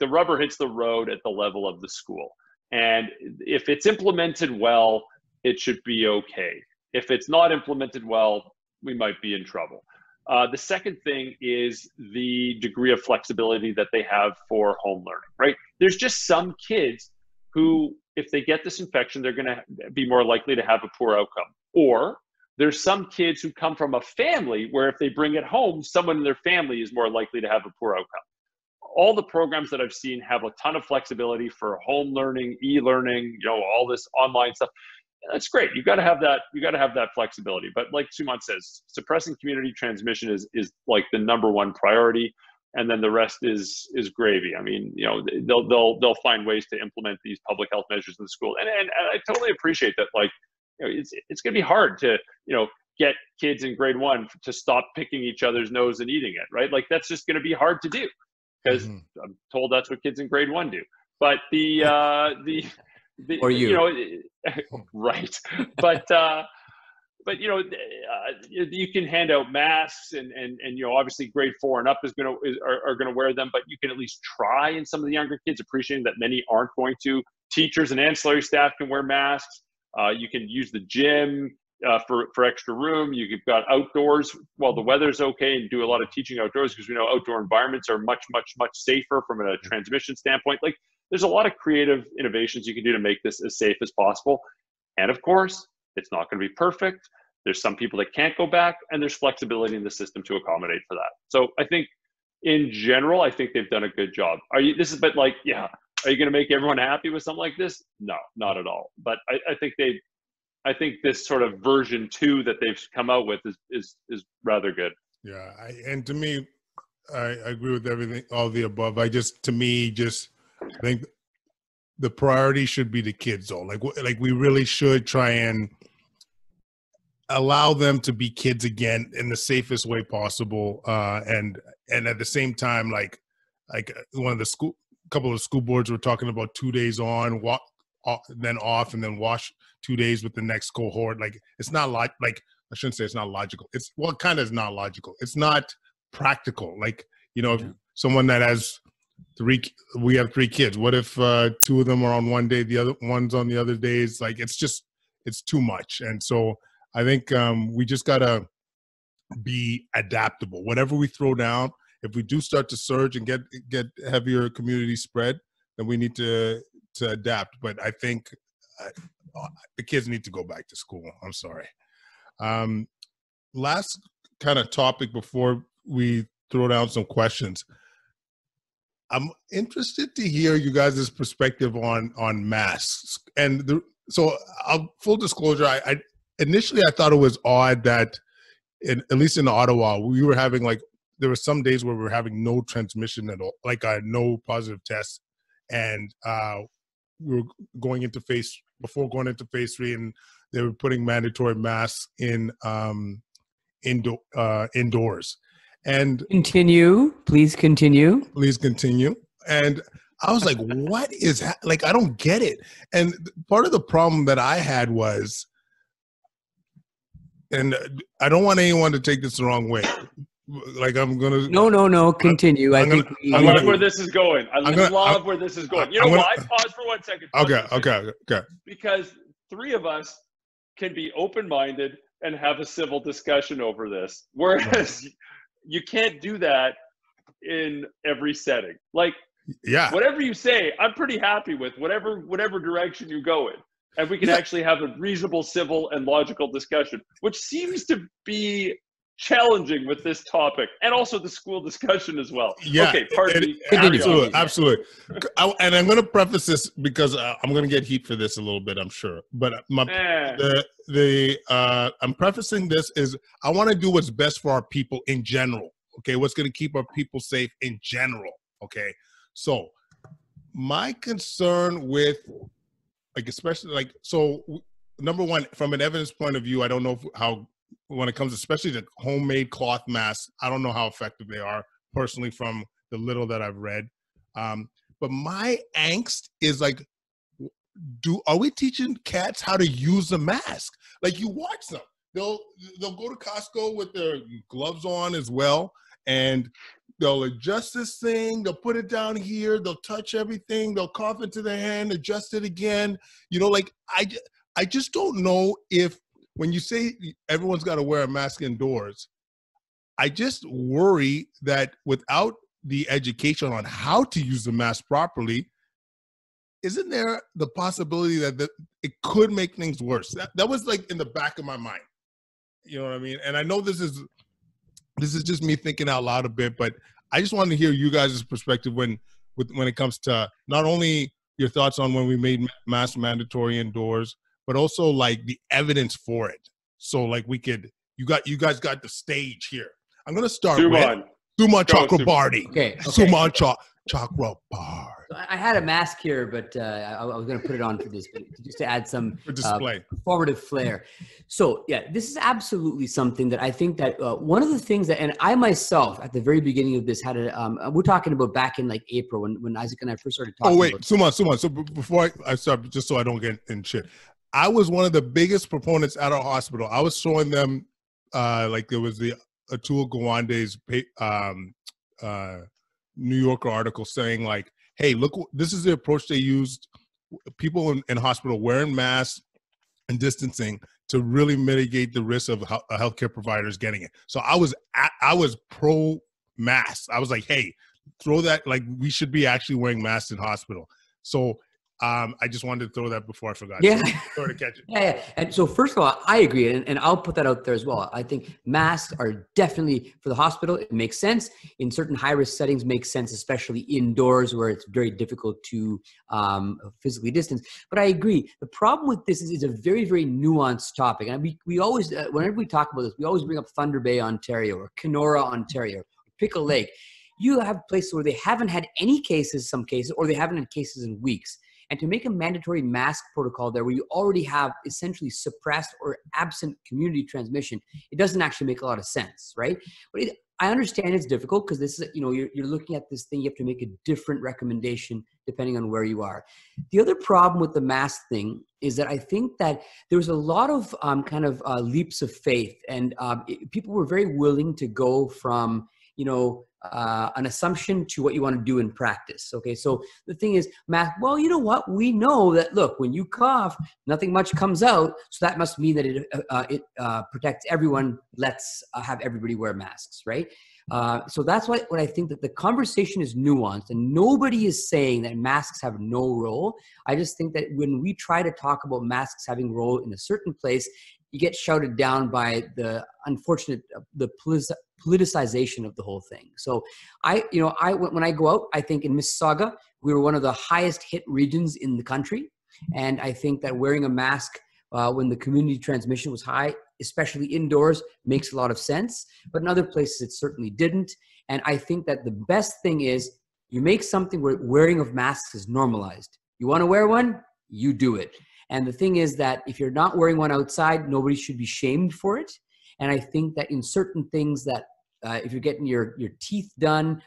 rubber hits the road at the level of the school. And if it's implemented well, it should be okay. If it's not implemented well, we might be in trouble. The second thing is the degree of flexibility that they have for home learning, right? There's just some kids who, if they get this infection, they're going to be more likely to have a poor outcome. Or there's some kids who come from a family where if they bring it home, someone in their family is more likely to have a poor outcome. All the programs that I've seen have a ton of flexibility for home learning, e-learning, all this online stuff. That's great. You got to have that. You got to have that flexibility. But like Sumon says, suppressing community transmission is like the number one priority, and then the rest is gravy. I mean, they'll find ways to implement these public health measures in the school, and I totally appreciate that. Like, it's going to be hard to get kids in grade 1 to stop picking each other's nose and eating it, right? Like that's just going to be hard to do because I'm told that's what kids in grade 1 do. But or you, right? But you can hand out masks, and obviously grade 4 and up are gonna wear them. But you can at least try. And some of the younger kids, appreciating that many aren't going to. Teachers and ancillary staff can wear masks. You can use the gym for extra room. You've got outdoors while the weather's okay, and do a lot of teaching outdoors because we know outdoor environments are much safer from a transmission standpoint. Like, there's a lot of creative innovations you can do to make this as safe as possible. And of course, it's not going to be perfect. There's some people that can't go back, and there's flexibility in the system to accommodate for that. So I think in general, I think they've done a good job. Are you going to make everyone happy with something like this? No, not at all. But I think this sort of version 2 that they've come out with is rather good. Yeah. And to me, I agree with everything, all the above. I think the priority should be the kids, though. Like we really should try and allow them to be kids again in the safest way possible. And at the same time, like couple of school boards were talking about 2 days on, then off, and then wash 2 days with the next cohort. Like it's not I shouldn't say it's not logical. It kind of is not logical. It's not practical. Like, someone that has we have 3 kids. What if 2 of them are on one day, the other one's on the other days? Like, it's too much. And so I think we just gotta be adaptable. Whatever we throw down, if we do start to surge and get heavier community spread, then we need to adapt. But I think the kids need to go back to school. I'm sorry. Last kind of topic before we throw down some questions. I'm interested to hear you guys' perspective on masks. And so full disclosure, I initially I thought it was odd that at least in Ottawa, we were having there were some days where we were having no transmission at all, no positive tests. And we were going into phase 3, and they were putting mandatory masks in indoors. And please continue. And I was like, what is I don't get it. And part of the problem that I had was, and I don't want anyone to take this the wrong way. I'm going to... No, continue. I love where this is going. I love where this is going. You know why? Pause for 1 second. Okay. Because 3 of us can be open-minded and have a civil discussion over this. Whereas you can't do that in every setting. Whatever you say, I'm pretty happy with whatever direction you go in. And we can actually have a reasonable, civil, and logical discussion, which seems to be challenging with this topic, and also the school discussion as well. Yeah. Okay, pardon me. Absolutely. And I'm going to preface this because I'm going to get heat for this a little bit, I'm sure. But I'm prefacing this is I want to do what's best for our people in general. Okay, what's going to keep our people safe in general. Okay, so my concern with especially number one, from an evidence point of view, I don't know how, when it comes especially to homemade cloth masks, I don't know how effective they are personally from the little that I've read. But my angst is are we teaching cats how to use a mask? You watch them. They'll go to Costco with their gloves on as well, and they'll adjust this thing, they'll put it down here, they'll touch everything, they'll cough into their hand, adjust it again. I just don't know if, when you say everyone's got to wear a mask indoors, I just worry that without the education on how to use the mask properly, isn't there the possibility that it could make things worse? That was in the back of my mind. You know what I mean? And I know this is just me thinking out loud a bit, but I just wanted to hear you guys' perspective when it comes to not only your thoughts on when we made masks mandatory indoors, but also the evidence for it. So you guys got the stage here. I'm gonna start with Sumon Chakrabarti. Okay. Sumon Chakrabarti. I had a mask here, but I was going to put it on for this, but just to add some formative flair. So yeah, this is absolutely something that I think that one of the things that, and I myself at the very beginning of this had we're talking about back in April when Isaac and I first started talking. Oh wait, Sumon. So before I start, just so I don't get in shit, I was one of the biggest proponents at our hospital. I was showing them there was the Atul Gawande's New Yorker article saying hey, look, this is the approach they used. People in hospital wearing masks and distancing to really mitigate the risk of healthcare providers getting it. So I was pro mask. I was hey, throw that, we should be actually wearing masks in hospital. So I just wanted to throw that before I forgot. Yeah. So, to catch it. Yeah. And so first of all, I agree. And I'll put that out there as well. I think masks are definitely for the hospital. It makes sense. In certain high-risk settings makes sense, especially indoors where it's very difficult to physically distance. But I agree. The problem with this is it's a very, very nuanced topic. And we always, whenever we talk about this, we always bring up Thunder Bay, Ontario, or Kenora, Ontario, or Pickle Lake. You have places where they haven't had any cases, some cases, or they haven't had cases in weeks. And to make a mandatory mask protocol there where you already have essentially suppressed or absent community transmission, it doesn't actually make a lot of sense, right? But I understand it's difficult because this is, you're looking at this thing, you have to make a different recommendation depending on where you are. The other problem with the mask thing is that I think that there's a lot of leaps of faith, and people were very willing to go from, an assumption to what you want to do in practice. Okay, so the thing is, mask, well, you know what? We know that, look, when you cough, nothing much comes out, so that must mean that it protects everyone. Let's have everybody wear masks, right? So that's what I think, that the conversation is nuanced, and nobody is saying that masks have no role. I just think that when we try to talk about masks having role in a certain place, you get shouted down by the unfortunate, the politicization of the whole thing. So when I go out, I think in Mississauga, we were one of the highest hit regions in the country. And I think that wearing a mask when the community transmission was high, especially indoors, makes a lot of sense. But in other places, it certainly didn't. And I think that the best thing is you make something where wearing of masks is normalized. You want to wear one, you do it. And the thing is that if you're not wearing one outside, nobody should be shamed for it. And I think that in certain things that if you're getting your teeth done,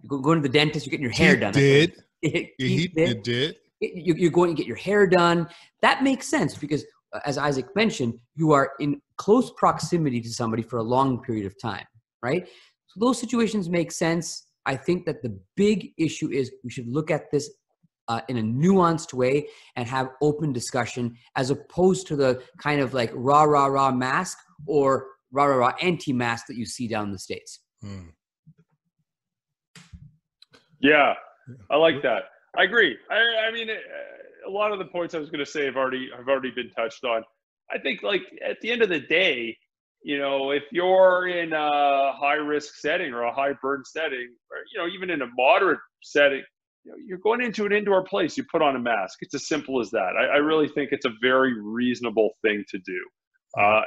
going to the dentist, you're getting your hair done. You did. You're going to get your hair done. That makes sense because, as Isaac mentioned, you are in close proximity to somebody for a long period of time, right? So those situations make sense. I think that the big issue is we should look at this in a nuanced way and have open discussion, as opposed to the kind of like rah mask or rah anti-mask that you see down in the States. Yeah, I like that. I agree. I mean, a lot of the points I was going to say have already been touched on. I think, like, at the end of the day, if you're in a high risk setting or a high burden setting, or even in a moderate setting, you're going into an indoor place, you put on a mask. It's as simple as that. I really think it's a very reasonable thing to do.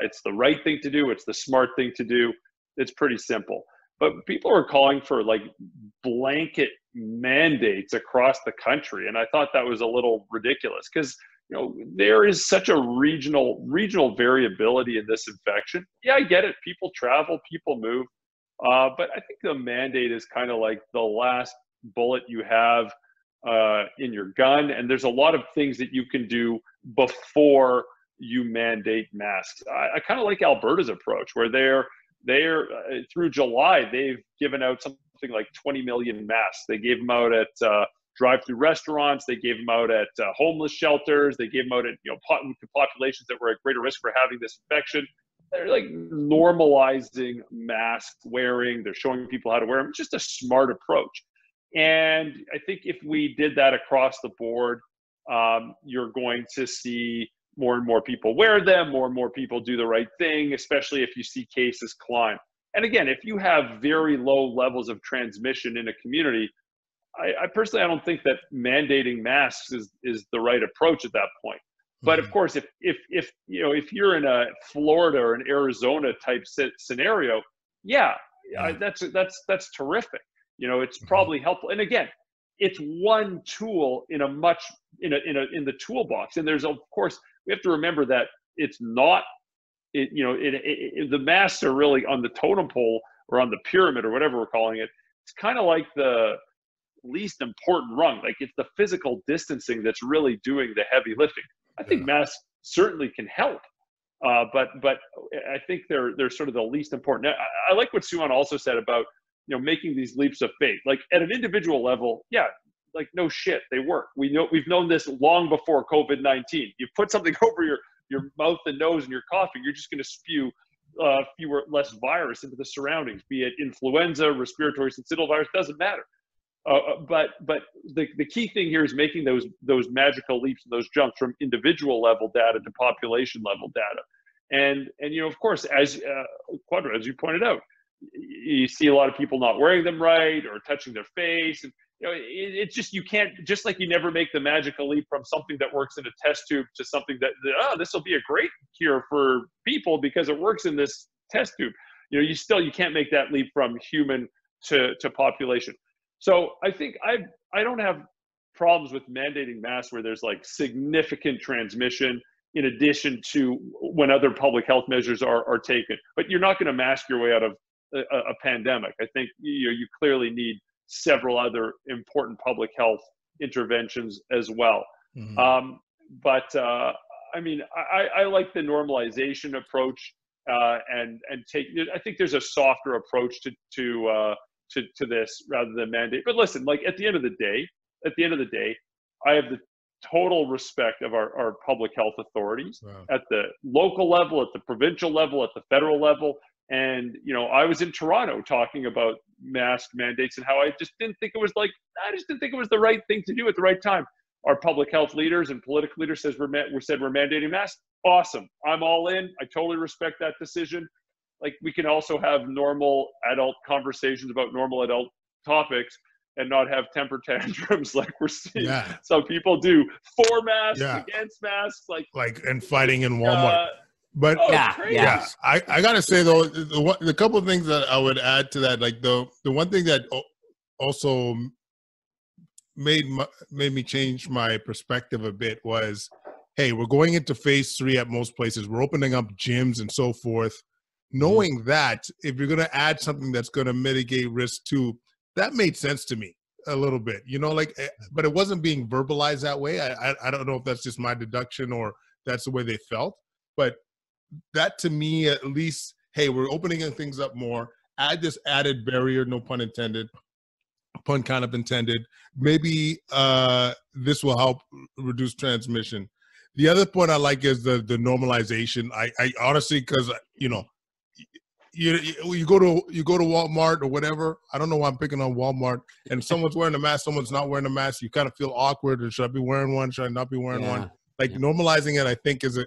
It's the right thing to do. It's the smart thing to do. It's pretty simple. But people are calling for like blanket mandates across the country, and I thought that was a little ridiculous because there is such a regional variability in this infection. Yeah, I get it. People travel, people move, but I think the mandate is kind of like the last bullet you have in your gun, and there's a lot of things that you can do before you mandate masks. I kind of like Alberta's approach, where they're through July, they've given out something like 20 million masks. They gave them out at drive-through restaurants. They gave them out at homeless shelters. They gave them out at populations that were at greater risk for having this infection. They're like normalizing mask wearing. They're showing people how to wear them. It's just a smart approach. And I think if we did that across the board, you're going to see more and more people wear them, more and more people do the right thing, especially if you see cases climb. And again, if you have very low levels of transmission in a community, I personally, I don't think that mandating masks is the right approach at that point. But of course, if you're in a Florida or an Arizona type scenario, that's terrific. It's probably helpful. And again, it's one tool in the toolbox. And there's, of course, we have to remember that it's not, the masks are really on the totem pole or on the pyramid or whatever we're calling it. It's kind of like the least important rung. Like, it's the physical distancing that's really doing the heavy lifting. I think masks certainly can help, but I think they're sort of the least important. I like what Sumon also said about making these leaps of faith. Like, at an individual level, like, no shit, they work. We've known this long before COVID-19. You put something over your mouth and nose and you're coughing, you're just going to spew less virus into the surroundings, be it influenza, respiratory syncytial virus, doesn't matter. But the key thing here is making those magical leaps and those jumps from individual level data to population level data. And of course, as Kwadwo, as you pointed out, you see a lot of people not wearing them right or touching their face. And it's just, you can't, just like you never make the magical leap from something that works in a test tube to something that this will be a great cure for people because it works in this test tube. You can't make that leap from human to population. So I think I don't have problems with mandating masks where there's like significant transmission in addition to when other public health measures are taken. But you're not going to mask your way out of a pandemic. I think you clearly need several other important public health interventions as well. But I mean, I like the normalization approach and take. I think there's a softer approach to this rather than mandate. But listen, like, at the end of the day, I have the total respect of our public health authorities at the local level, at the provincial level, at the federal level. And, you know, I was in Toronto talking about mask mandates and how I just didn't think it was the right thing to do at the right time. Our public health leaders and political leaders said we're mandating masks. Awesome. I'm all in. I totally respect that decision. Like, we can also have normal adult conversations about normal adult topics and not have temper tantrums like we're seeing some people do for masks, against masks, and fighting in Walmart. But I gotta say though, the couple of things that I would add to that, like the one thing that also made me change my perspective a bit was, hey, we're going into phase 3 at most places. We're opening up gyms and so forth. Knowing that if you're gonna add something that's gonna mitigate risk too, that made sense to me a little bit, you know, like, but it wasn't being verbalized that way. I don't know if that's just my deduction or that's the way they felt, but that to me, at least, hey, we're opening things up more. Add this added barrier, no pun intended, pun kind of intended. Maybe this will help reduce transmission. The other point I like is the normalization. I honestly, because you know, you go to Walmart or whatever. I don't know why I'm picking on Walmart. And someone's wearing a mask, someone's not wearing a mask. You kind of feel awkward. Or should I be wearing one? Should I not be wearing one? Like normalizing it, I think is a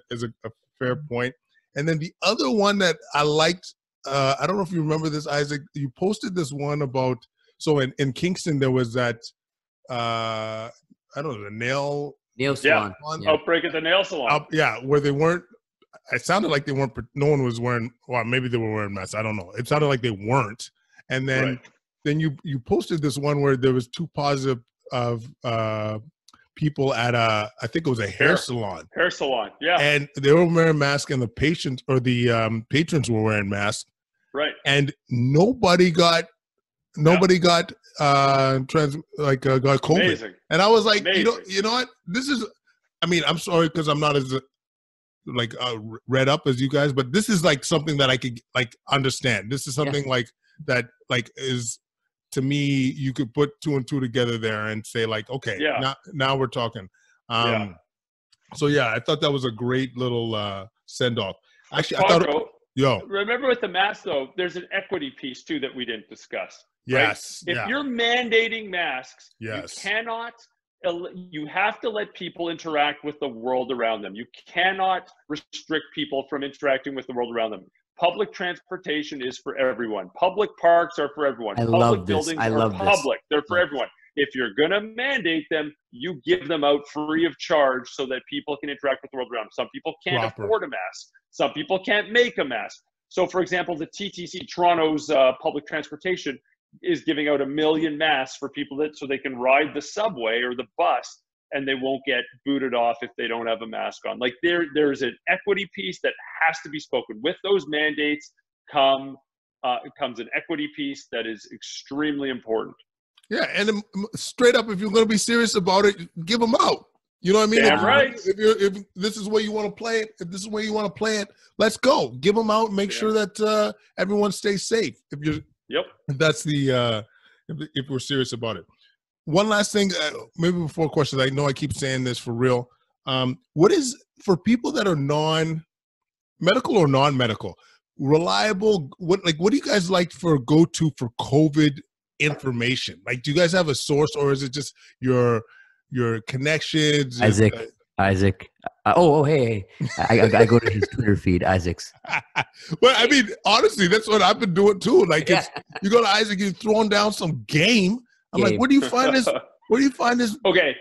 fair point. And then the other one that I liked, I don't know if you remember this, Isaac. You posted this one about, so in Kingston there was that I don't know, the nail salon. Outbreak at the nail salon. Where they weren't. It sounded like they weren't. No one was wearing. Well, maybe they were wearing masks. I don't know. It sounded like they weren't. And then you posted this one where there was 2 positive of people at I think it was a hair salon. Hair salon, yeah. And they were wearing masks, and the patients or the patrons were wearing masks. Right. And nobody got got COVID. Amazing. And I was like, you know what? This is. I mean, I'm sorry because I'm not as read up as you guys, but this is like something that I could like understand. This is something like that, like is to me, you could put 2 and 2 together there and say like, okay, now we're talking. So I thought that was a great little send off. Actually, remember with the mask though, there's an equity piece too that we didn't discuss. Yes. Right? If you're mandating masks, yes, you have to let people interact with the world around them. You cannot restrict people from interacting with the world around them. Public transportation is for everyone. Public parks are for everyone. Public buildings are public. They're for everyone. If you're going to mandate them, you give them out free of charge so that people can interact with the world around them. Some people can't afford a mask. Some people can't make a mask. So, for example, the TTC, Toronto's public transportation, is giving out 1 million masks for people so they can ride the subway or the bus and they won't get booted off if they don't have a mask on. Like there's an equity piece that has to be spoken. With those mandates comes an equity piece that is extremely important. Yeah, and straight up, if you're going to be serious about it, give them out. You know what I mean? Damn right. If this is where you want to play it, if this is where you want to play it, let's go. Give them out. Make sure that everyone stays safe. That's the if we're serious about it. One last thing, maybe before questions, I know I keep saying this for real. What is, for people that are non-medical or non-medical, reliable, what do you guys like for go-to for COVID information? Like, do you guys have a source, or is it just your connections? Isaac. Hey. I go to his Twitter feed, Isaac's. Well, I mean, honestly, that's what I've been doing too. Like, you go to Isaac, you're throwing down some game. I'm like, where do you find this? Okay.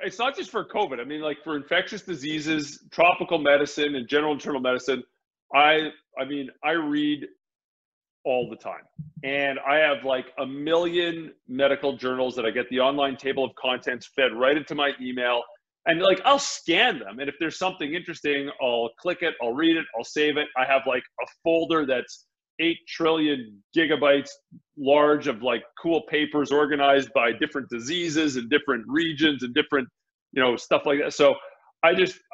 It's not just for COVID. I mean, like for infectious diseases, tropical medicine, and general internal medicine, I read all the time. And I have like 1 million medical journals that I get the online table of contents fed right into my email. And like, I'll scan them. And if there's something interesting, I'll click it, I'll read it, I'll save it. I have like a folder that's 8 trillion gigabytes large of like cool papers organized by different diseases and different regions and different, stuff like that. So I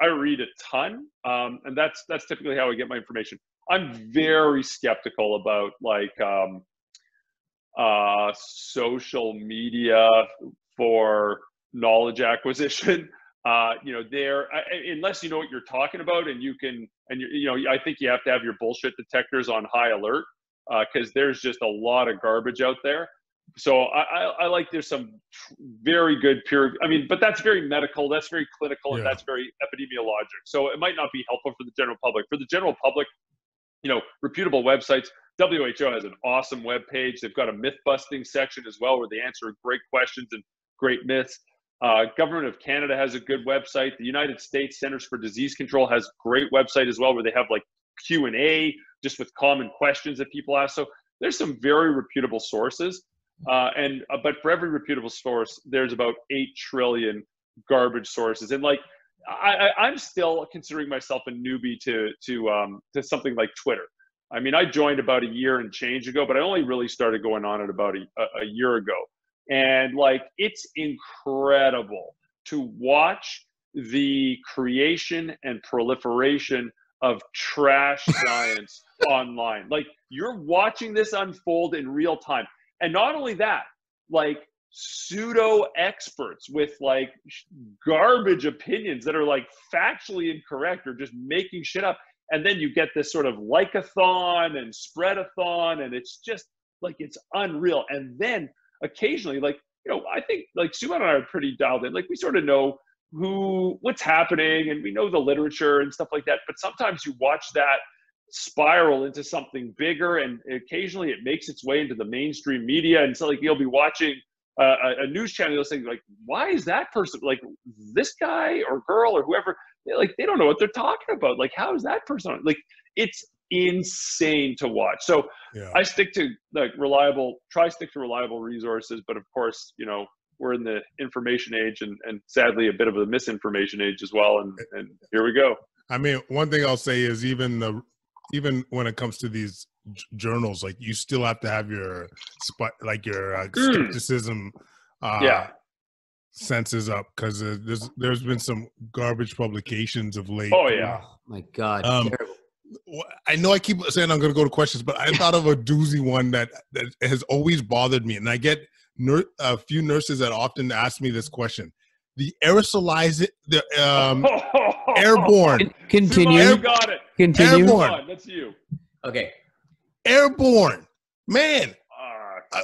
read a ton. And that's typically how I get my information. I'm very skeptical about like social media for knowledge acquisition. You know, there, unless you know what you're talking about, and you know, I think you have to have your bullshit detectors on high alert, because there's just a lot of garbage out there. So I like, there's some very good but that's very medical, that's very clinical, and that's very epidemiologic. So it might not be helpful for the general public. For the general public, you know, reputable websites. WHO has an awesome webpage. They've got a myth busting section as well, where they answer great questions and great myths. Government of Canada has a good website. The United States Centers for Disease Control has a great website as well, where they have like Q&A just with common questions that people ask. So there's some very reputable sources. But for every reputable source, there's about 8 trillion garbage sources. And like, I'm still considering myself a newbie to something like Twitter. I mean, I joined about a year and change ago, but I only really started going on it about a year ago. And like, it's incredible to watch the creation and proliferation of trash science online. Like, you're watching this unfold in real time. And not only that, like, pseudo experts with like garbage opinions that are like factually incorrect or just making shit up. And then you get this sort of like-a-thon and spread-a-thon, and it's just like, it's unreal. And then occasionally, like, you know, I think like Sumon and I are pretty dialed in. Like, we sort of know what's happening, and we know the literature and stuff like that. But sometimes you watch that spiral into something bigger, and occasionally it makes its way into the mainstream media. And so like, you'll be watching a news channel, you'll say like, why is that person, like, this guy or girl or whoever, they don't know what they're talking about. Like, how is that person on? Like, it's insane to watch. So I stick to like reliable resources. But of course, you know, we're in the information age, and sadly a bit of a misinformation age as well. And here we go. I mean, one thing I'll say is even when it comes to these journals, like, you still have to have your skepticism senses up, because there's been some garbage publications of late. Oh yeah. Oh my God. I know I keep saying I'm going to go to questions, but I thought of a doozy one that has always bothered me, and I get a few nurses that often ask me this question: the airborne. Continue. You got it. Continue. Airborne. That's you. Okay. Airborne, man.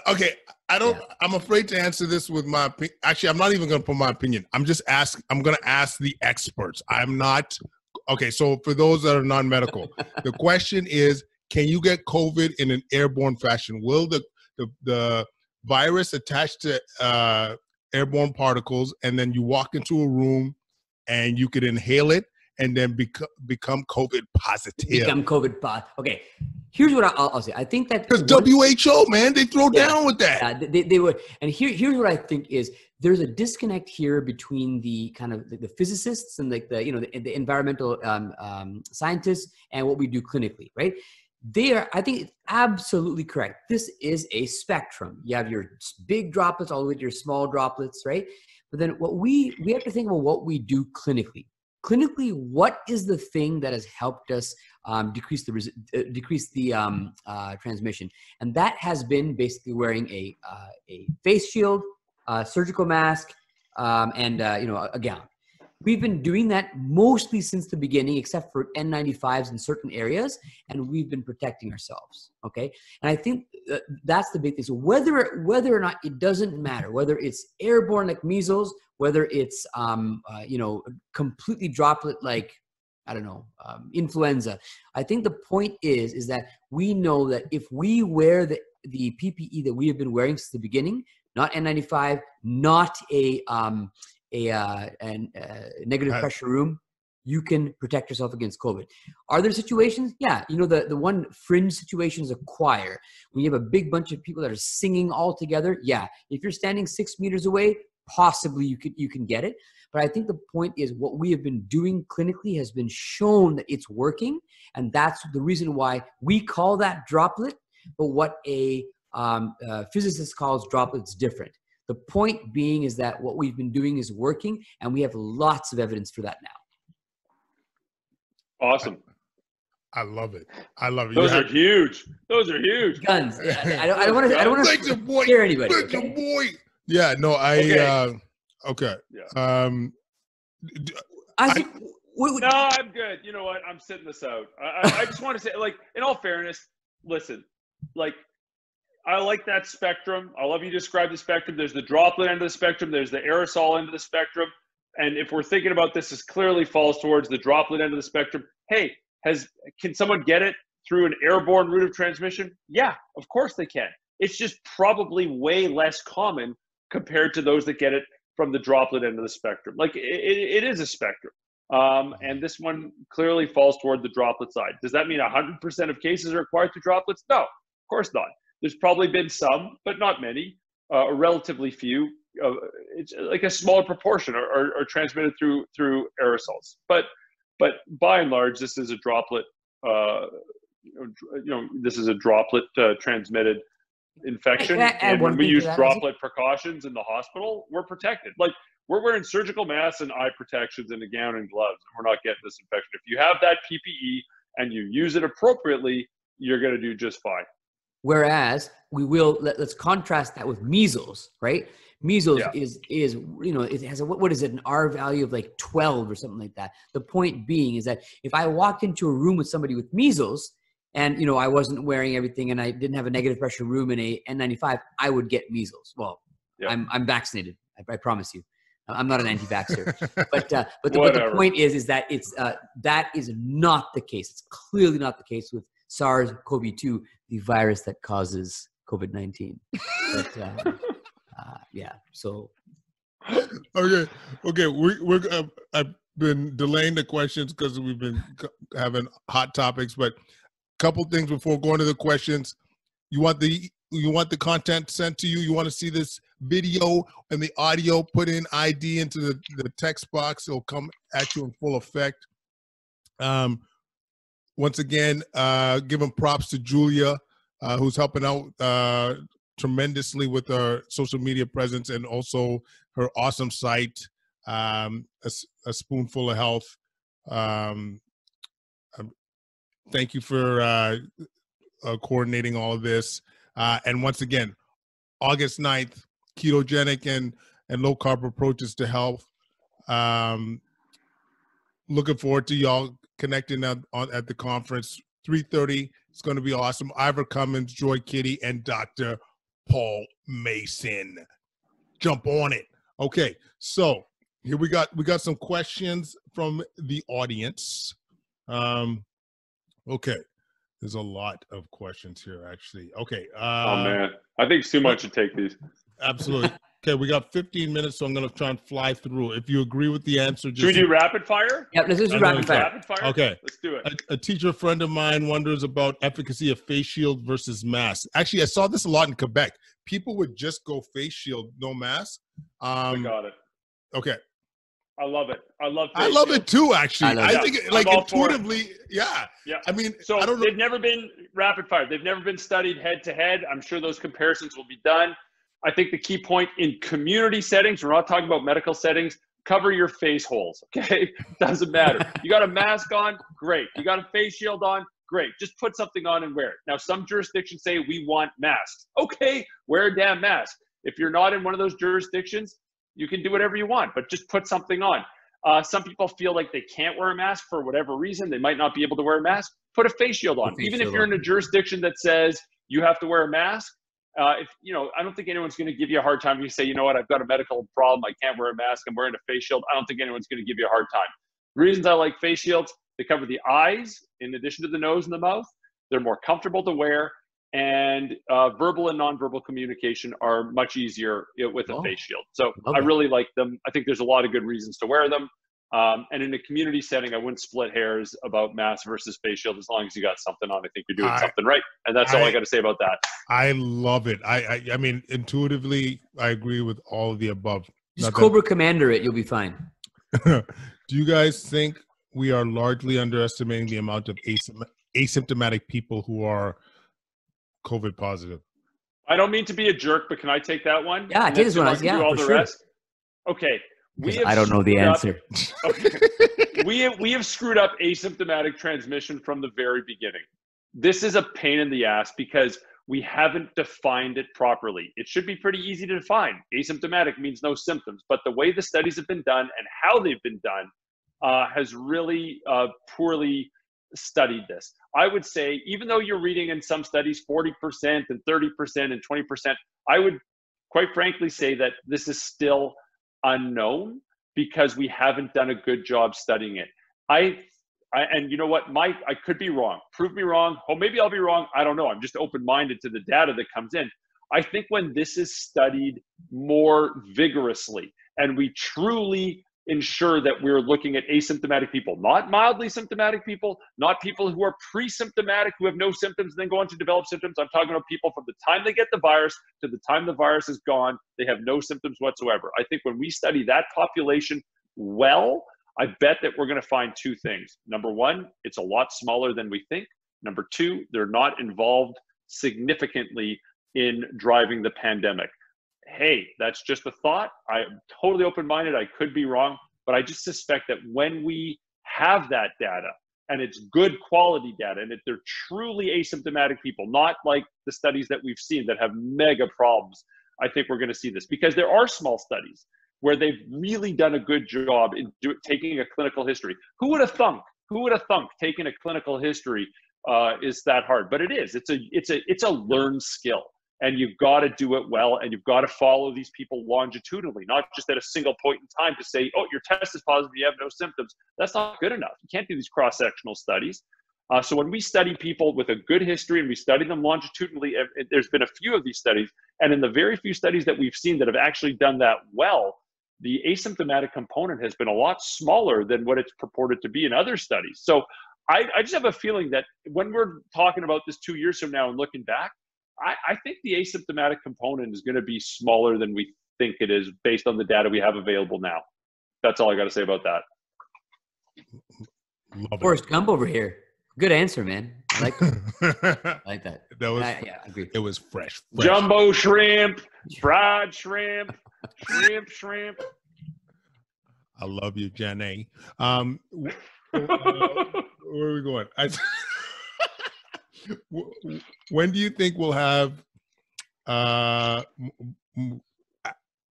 Okay, I'm afraid to answer this with my opinion. Actually, I'm not even going to put my opinion. I'm going to ask the experts. I'm not. Okay, so for those that are non-medical, the question is, can you get COVID in an airborne fashion? Will the virus attach to airborne particles, and then you walk into a room and you could inhale it and then become COVID positive? Okay, here's what I'll say. I think that because WHO, man, they throw down with that. They would. And here's what I think is, there's a disconnect here between the kind of the physicists and like the environmental scientists and what we do clinically, right? I think it's absolutely correct. This is a spectrum. You have your big droplets all the way to your small droplets, right? But then we have to think about what we do clinically. Clinically, what is the thing that has helped us decrease the transmission? And that has been basically wearing a face shield, surgical mask, and a gown. We've been doing that mostly since the beginning, except for N95s in certain areas, and we've been protecting ourselves. Okay, and I think that's the big thing. So whether or not, it doesn't matter whether it's airborne like measles, whether it's completely droplet like influenza. I think the point is that we know that if we wear the PPE that we have been wearing since the beginning, not N95, not a negative pressure room, you can protect yourself against COVID. Are there situations? Yeah. The one fringe situation is a choir. When you have a big bunch of people that are singing all together, yeah. If you're standing 6 meters away, possibly you can get it. But I think the point is, what we have been doing clinically has been shown that it's working. And that's the reason why we call that droplet. But what a physicist calls droplets different. The point being is that what we've been doing is working, and we have lots of evidence for that now. Awesome. I love it. I love it. Those are huge. Those are huge. Guns. I don't want to scare anybody. Thank you, boy. Yeah. No. Okay. Yeah. Isaac, No, I'm good. You know what? I'm sitting this out. I just want to say, like, in all fairness, listen, like, I like that spectrum. I love you describe the spectrum. There's the droplet end of the spectrum. There's the aerosol end of the spectrum. And if we're thinking about this clearly falls towards the droplet end of the spectrum, hey, can someone get it through an airborne route of transmission? Yeah, of course they can. It's just probably way less common compared to those that get it from the droplet end of the spectrum. Like, it is a spectrum. And this one clearly falls toward the droplet side. Does that mean 100% of cases are acquired through droplets? No, of course not. There's probably been some, but not many, or relatively few. It's like a smaller proportion are transmitted through aerosols. But by and large, this is a droplet. This is a droplet transmitted infection. And when we use droplet precautions in the hospital, we're protected. Like, we're wearing surgical masks and eye protections and a gown and gloves, and we're not getting this infection. If you have that PPE and you use it appropriately, you're going to do just fine. Whereas let's contrast that with measles, right? Measles is it has what is it, an R value of like 12 or something like that. The point being is that if I walked into a room with somebody with measles and, I wasn't wearing everything and I didn't have a negative pressure room in a N95, I would get measles. Well, I'm vaccinated. I promise you. I'm not an anti-vaxxer, but the point is that it's that is not the case. It's clearly not the case with SARS-CoV-2, the virus that causes COVID-19. So. Okay. I've been delaying the questions because we've been having hot topics, but a couple things before going to the questions. You want the content sent to you. You want to see this video and the audio, put in ID into the text box. It'll come at you in full effect. Once again, giving props to Julia, who's helping out tremendously with her social media presence and also her awesome site, A Spoonful of Health. Thank you for coordinating all of this. And once again, August 9th, ketogenic and low carb approaches to health. Looking forward to y'all connecting at the conference. 3:30. It's going to be awesome. Ivor Cummins, Joy Kitty, and Dr. Paul Mason. Jump on it. Okay, so here we got some questions from the audience. Okay. There's a lot of questions here, actually. Okay. Oh, man. I think it's too much to take these. Absolutely. Okay, we got 15 minutes, so I'm going to try and fly through. If you agree with the answer, just... Should we do rapid fire? Yep, let's do rapid fire. Rapid fire? Okay. Let's do it. A teacher friend of mine wonders about efficacy of face shield versus mask. Actually, I saw this a lot in Quebec. People would just go face shield, no mask. I got it. Okay. I love it. I love it too, actually. I think, like, intuitively, yeah. I mean, so I don't know. They've never been rapid fire. They've never been studied head to head. I'm sure those comparisons will be done. I think the key point in community settings, we're not talking about medical settings, cover your face holes, okay? Doesn't matter. You got a mask on, great. You got a face shield on, great. Just put something on and wear it. Now, some jurisdictions say we want masks. Okay, wear a damn mask. If you're not in one of those jurisdictions, you can do whatever you want, but just put something on. Some people feel like they can't wear a mask for whatever reason. They might not be able to wear a mask. Put a face shield on. Even if you're in a jurisdiction that says you have to wear a mask, I don't think anyone's going to give you a hard time if you say, you know what, I've got a medical problem. I can't wear a mask. I'm wearing a face shield. I don't think anyone's going to give you a hard time. The reasons I like face shields, they cover the eyes in addition to the nose and the mouth. They're more comfortable to wear. And verbal and nonverbal communication are much easier with a face shield. So I really like them. I think there's a lot of good reasons to wear them. And in a community setting, I wouldn't split hairs about mask versus face shield. As long as you got something on, I think you're doing something right. And that's all I got to say about that. I love it. I mean, intuitively, I agree with all of the above. Just Cobra Commander it. You'll be fine. Do you guys think we are largely underestimating the amount of asymptomatic people who are COVID positive? I don't mean to be a jerk, but can I take that one? Yeah, it is one. Yeah, all the rest. Okay. I don't know the answer. Okay. we have screwed up asymptomatic transmission from the very beginning. This is a pain in the ass because we haven't defined it properly. It should be pretty easy to define. Asymptomatic means no symptoms, but the way the studies have been done and how they've been done has really poorly studied this. I would say, even though you're reading in some studies 40% and 30% and 20%, I would quite frankly say that this is still unknown because we haven't done a good job studying it. And you know what, Mike, I could be wrong. Prove me wrong. Oh, maybe I'll be wrong. I don't know. I'm just open-minded to the data that comes in. I think when this is studied more vigorously and we truly ensure that we're looking at asymptomatic people, not mildly symptomatic people, not people who are pre-symptomatic, who have no symptoms, and then go on to develop symptoms. I'm talking about people from the time they get the virus to the time the virus is gone, they have no symptoms whatsoever. I think when we study that population well, I bet that we're going to find two things. Number one, it's a lot smaller than we think. Number two, they're not involved significantly in driving the pandemic. Hey, that's just a thought. I'm totally open-minded. I could be wrong, but I just suspect that when we have that data, and it's good quality data, and if they're truly asymptomatic people, not like the studies that we've seen that have mega problems, I think we're going to see this. Because there are small studies where they've really done a good job in taking a clinical history. Who would have thunk? Who would have thunk taking a clinical history is that hard? But it is. It's a learned skill. And you've got to do it well, and you've got to follow these people longitudinally, not just at a single point in time to say, oh, your test is positive, you have no symptoms. That's not good enough. You can't do these cross-sectional studies. So when we study people with a good history and we study them longitudinally, there's been a few of these studies, and in the very few studies that we've seen that have actually done that well, the asymptomatic component has been a lot smaller than what it's purported to be in other studies. So I just have a feeling that when we're talking about this 2 years from now and looking back, I think the asymptomatic component is going to be smaller than we think it is based on the data we have available now. That's all I got to say about that. Forrest Gump over here. Good answer, man. I like that. I like that. That was, yeah, I agree. It was fresh. Jumbo shrimp, fried shrimp, shrimp. I love you, Jenny. Where are we going? When do you think we'll have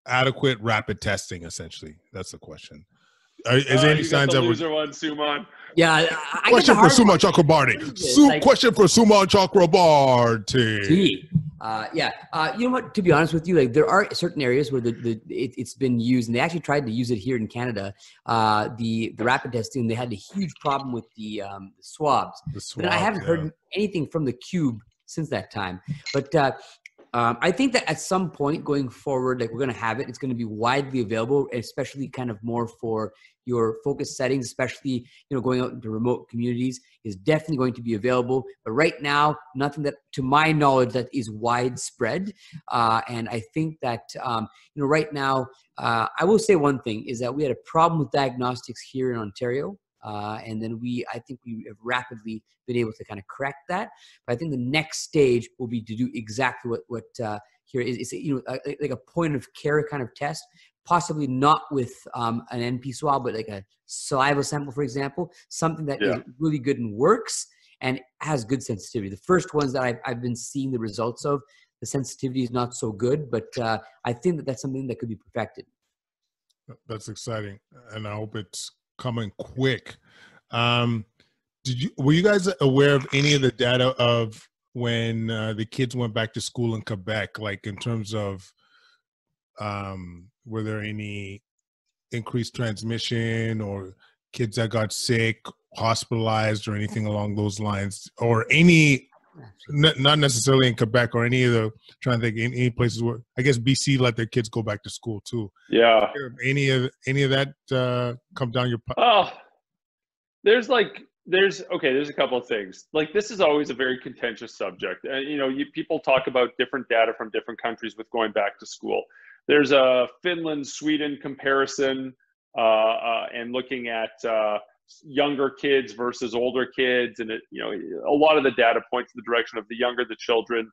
adequate rapid testing? Essentially, that's the question. Is there any signs that loser one, Sumon? Yeah, question for Sumon Chakrabarti. Question for Sumon Chakrabarti. You know what? To be honest with you, like there are certain areas where it's been used, and they actually tried to use it here in Canada. The rapid testing, they had a huge problem with the swabs. But I haven't heard anything from the Cube since that time. But I think that at some point going forward, like we're going to have it. It's going to be widely available, especially kind of more for your focus settings, especially, going out into remote communities is definitely going to be available. But right now, nothing that, to my knowledge, that is widespread. And I think that, right now, I will say one thing is that we had a problem with diagnostics here in Ontario. And then I think we have rapidly been able to kind of correct that. But I think the next stage will be to do exactly what here is, like a point of care kind of test, possibly not with an NP swab, but like a saliva sample, for example, something that is really good and works and has good sensitivity. The first ones that I've been seeing the results of, the sensitivity is not so good, but I think that that's something that could be perfected. That's exciting, and I hope it's coming quick. Were you guys aware of any of the data of when the kids went back to school in Quebec, like in terms of were there any increased transmission or kids that got sick, hospitalized, or anything along those lines, or any, not necessarily in Quebec or any of the, trying to think, any places where, I guess BC let their kids go back to school too. Yeah. Any of that come down your pipe? Oh, there's a couple of things. Like, this is always a very contentious subject. And, people talk about different data from different countries with going back to school. There's a Finland-Sweden comparison and looking at younger kids versus older kids. And, a lot of the data points in the direction of the younger the children,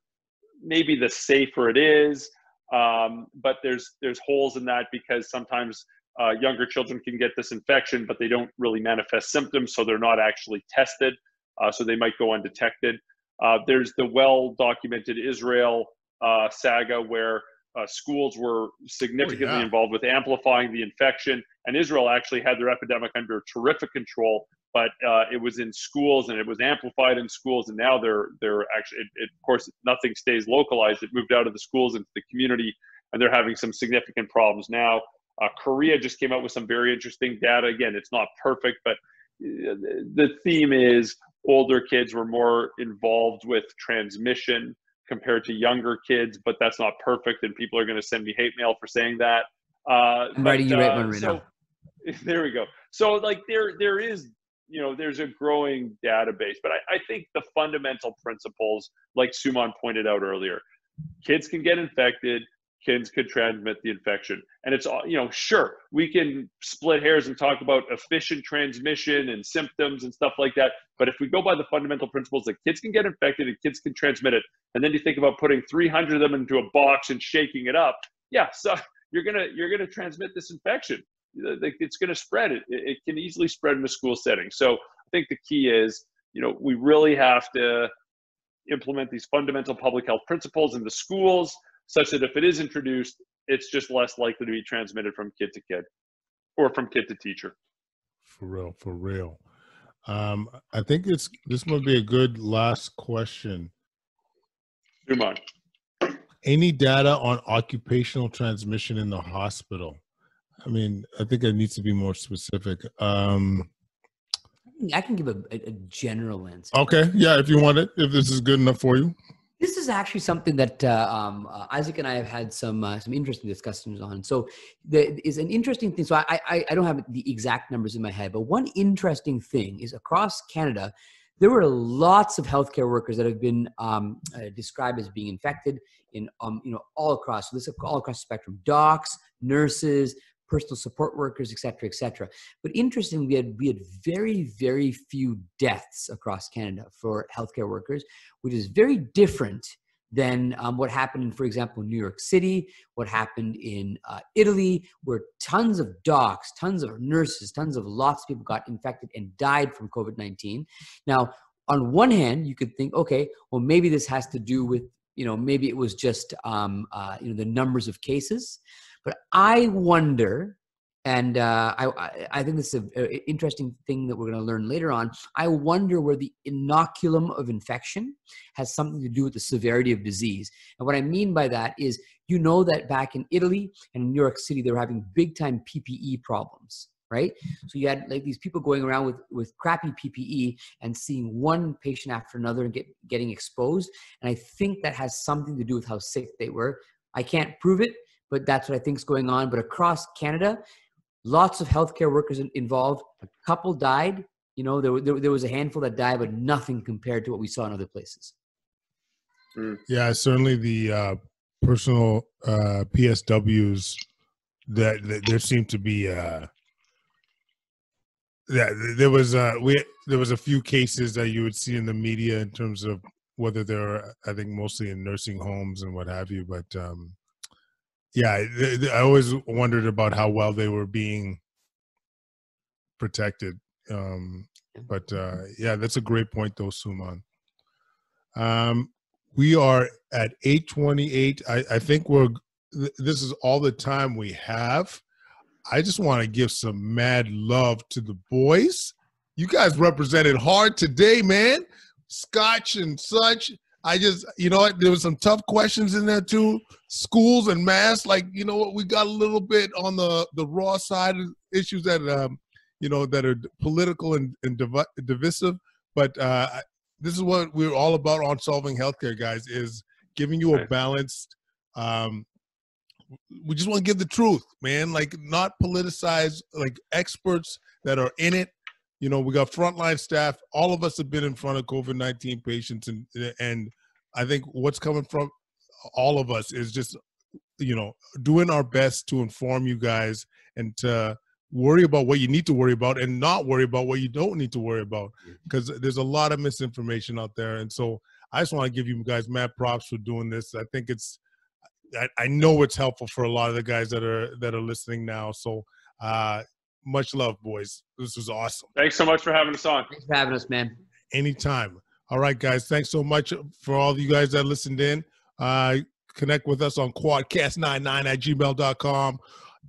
maybe the safer it is. But there's holes in that because sometimes younger children can get this infection, but they don't really manifest symptoms, so they're not actually tested. So they might go undetected. There's the well-documented Israel saga where schools were significantly involved with amplifying the infection, and Israel actually had their epidemic under terrific control, but it was in schools and it was amplified in schools, and now they're actually, of course, nothing stays localized. It moved out of the schools into the community, and they're having some significant problems now. Korea just came out with some very interesting data. Again, it's not perfect, but the theme is older kids were more involved with transmission compared to younger kids, but that's not perfect, and people are going to send me hate mail for saying that. I'm writing you right one right now. There we go. So like there is, there's a growing database, but I think the fundamental principles, like Sumon pointed out earlier, kids can get infected, kids could transmit the infection. And it's, sure, we can split hairs and talk about efficient transmission and symptoms and stuff like that. But if we go by the fundamental principles that kids can get infected and kids can transmit it, and then you think about putting 300 of them into a box and shaking it up, so you're gonna transmit this infection. It's gonna spread. It can easily spread in a school setting. So I think the key is, we really have to implement these fundamental public health principles in the schools, such that if it is introduced, it's just less likely to be transmitted from kid to kid or from kid to teacher. For real. I think this might be a good last question. Sumon. Any data on occupational transmission in the hospital? I mean, I think it needs to be more specific. I can give a general answer. Okay, yeah, if you want it, if this is good enough for you. This is actually something that Isaac and I have had some interesting discussions on. So there is an interesting thing. So I don't have the exact numbers in my head, but one interesting thing is across Canada, there were lots of healthcare workers that have been described as being infected in all across. So this is all across the spectrum: docs, nurses, personal support workers, et cetera, et cetera. But interestingly, we had very, very few deaths across Canada for healthcare workers, which is very different than what happened in, for example, New York City, what happened in Italy, where tons of docs, tons of nurses, lots of people got infected and died from COVID-19. Now, on one hand, you could think, okay, well, maybe this has to do with, maybe it was just, the numbers of cases. But I wonder, and I think this is an interesting thing that we're going to learn later on. I wonder where the inoculum of infection has something to do with the severity of disease. And what I mean by that is, that back in Italy and in New York City, they were having big time PPE problems, right? So you had like these people going around with crappy PPE and seeing one patient after another and getting exposed. And I think that has something to do with how sick they were. I can't prove it, but that's what I think is going on. But across Canada, lots of healthcare workers involved. A couple died. There was a handful that died, but nothing compared to what we saw in other places. Yeah, certainly the personal PSWs that there seemed to be. There was a few cases that you would see in the media in terms of whether they're, I think, mostly in nursing homes and what have you, but. Yeah, I always wondered about how well they were being protected. But that's a great point, though, Sumon. We are at 8:28. I think this is all the time we have. I just want to give some mad love to the boys. You guys represented hard today, man. Scotch and such. There was some tough questions in there too. Schools and masks, we got a little bit on the raw side of issues that, that are political and divisive. But this is what we're all about on Solving Healthcare, guys, is giving you a balanced, we just want to give the truth, man, not politicize, experts that are in it. We got frontline staff. All of us have been in front of COVID-19 patients, and I think what's coming from all of us is just, doing our best to inform you guys and to worry about what you need to worry about and not worry about what you don't need to worry about, because there's a lot of misinformation out there. And so I just want to give you guys mad props for doing this. I think I know it's helpful for a lot of the guys that are listening now. So, much love, boys. This was awesome. Thanks so much for having us on. Thanks for having us, man. Anytime. All right, guys. Thanks so much for all of you guys that listened in. Connect with us on quadcast99@gmail.com.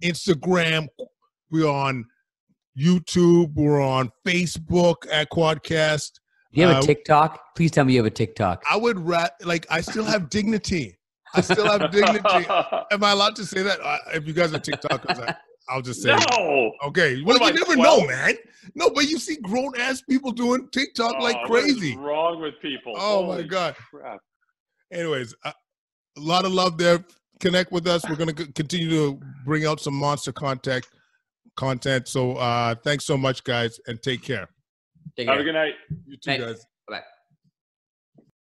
Instagram. We're on YouTube. We're on Facebook at Quadcast. Do you have a TikTok? Please tell me you have a TikTok. I would I still have dignity. I still have dignity. Am I allowed to say that? If you guys are TikTokers, I'll just say no. Okay. Well, you never know, man. No, but you see grown-ass people doing TikTok like crazy. What is wrong with people? Oh, my God. Crap. Anyways, a lot of love there. Connect with us. We're going to continue to bring out some monster content. So thanks so much, guys, and take care. Have a good night. You too, guys. Bye-bye.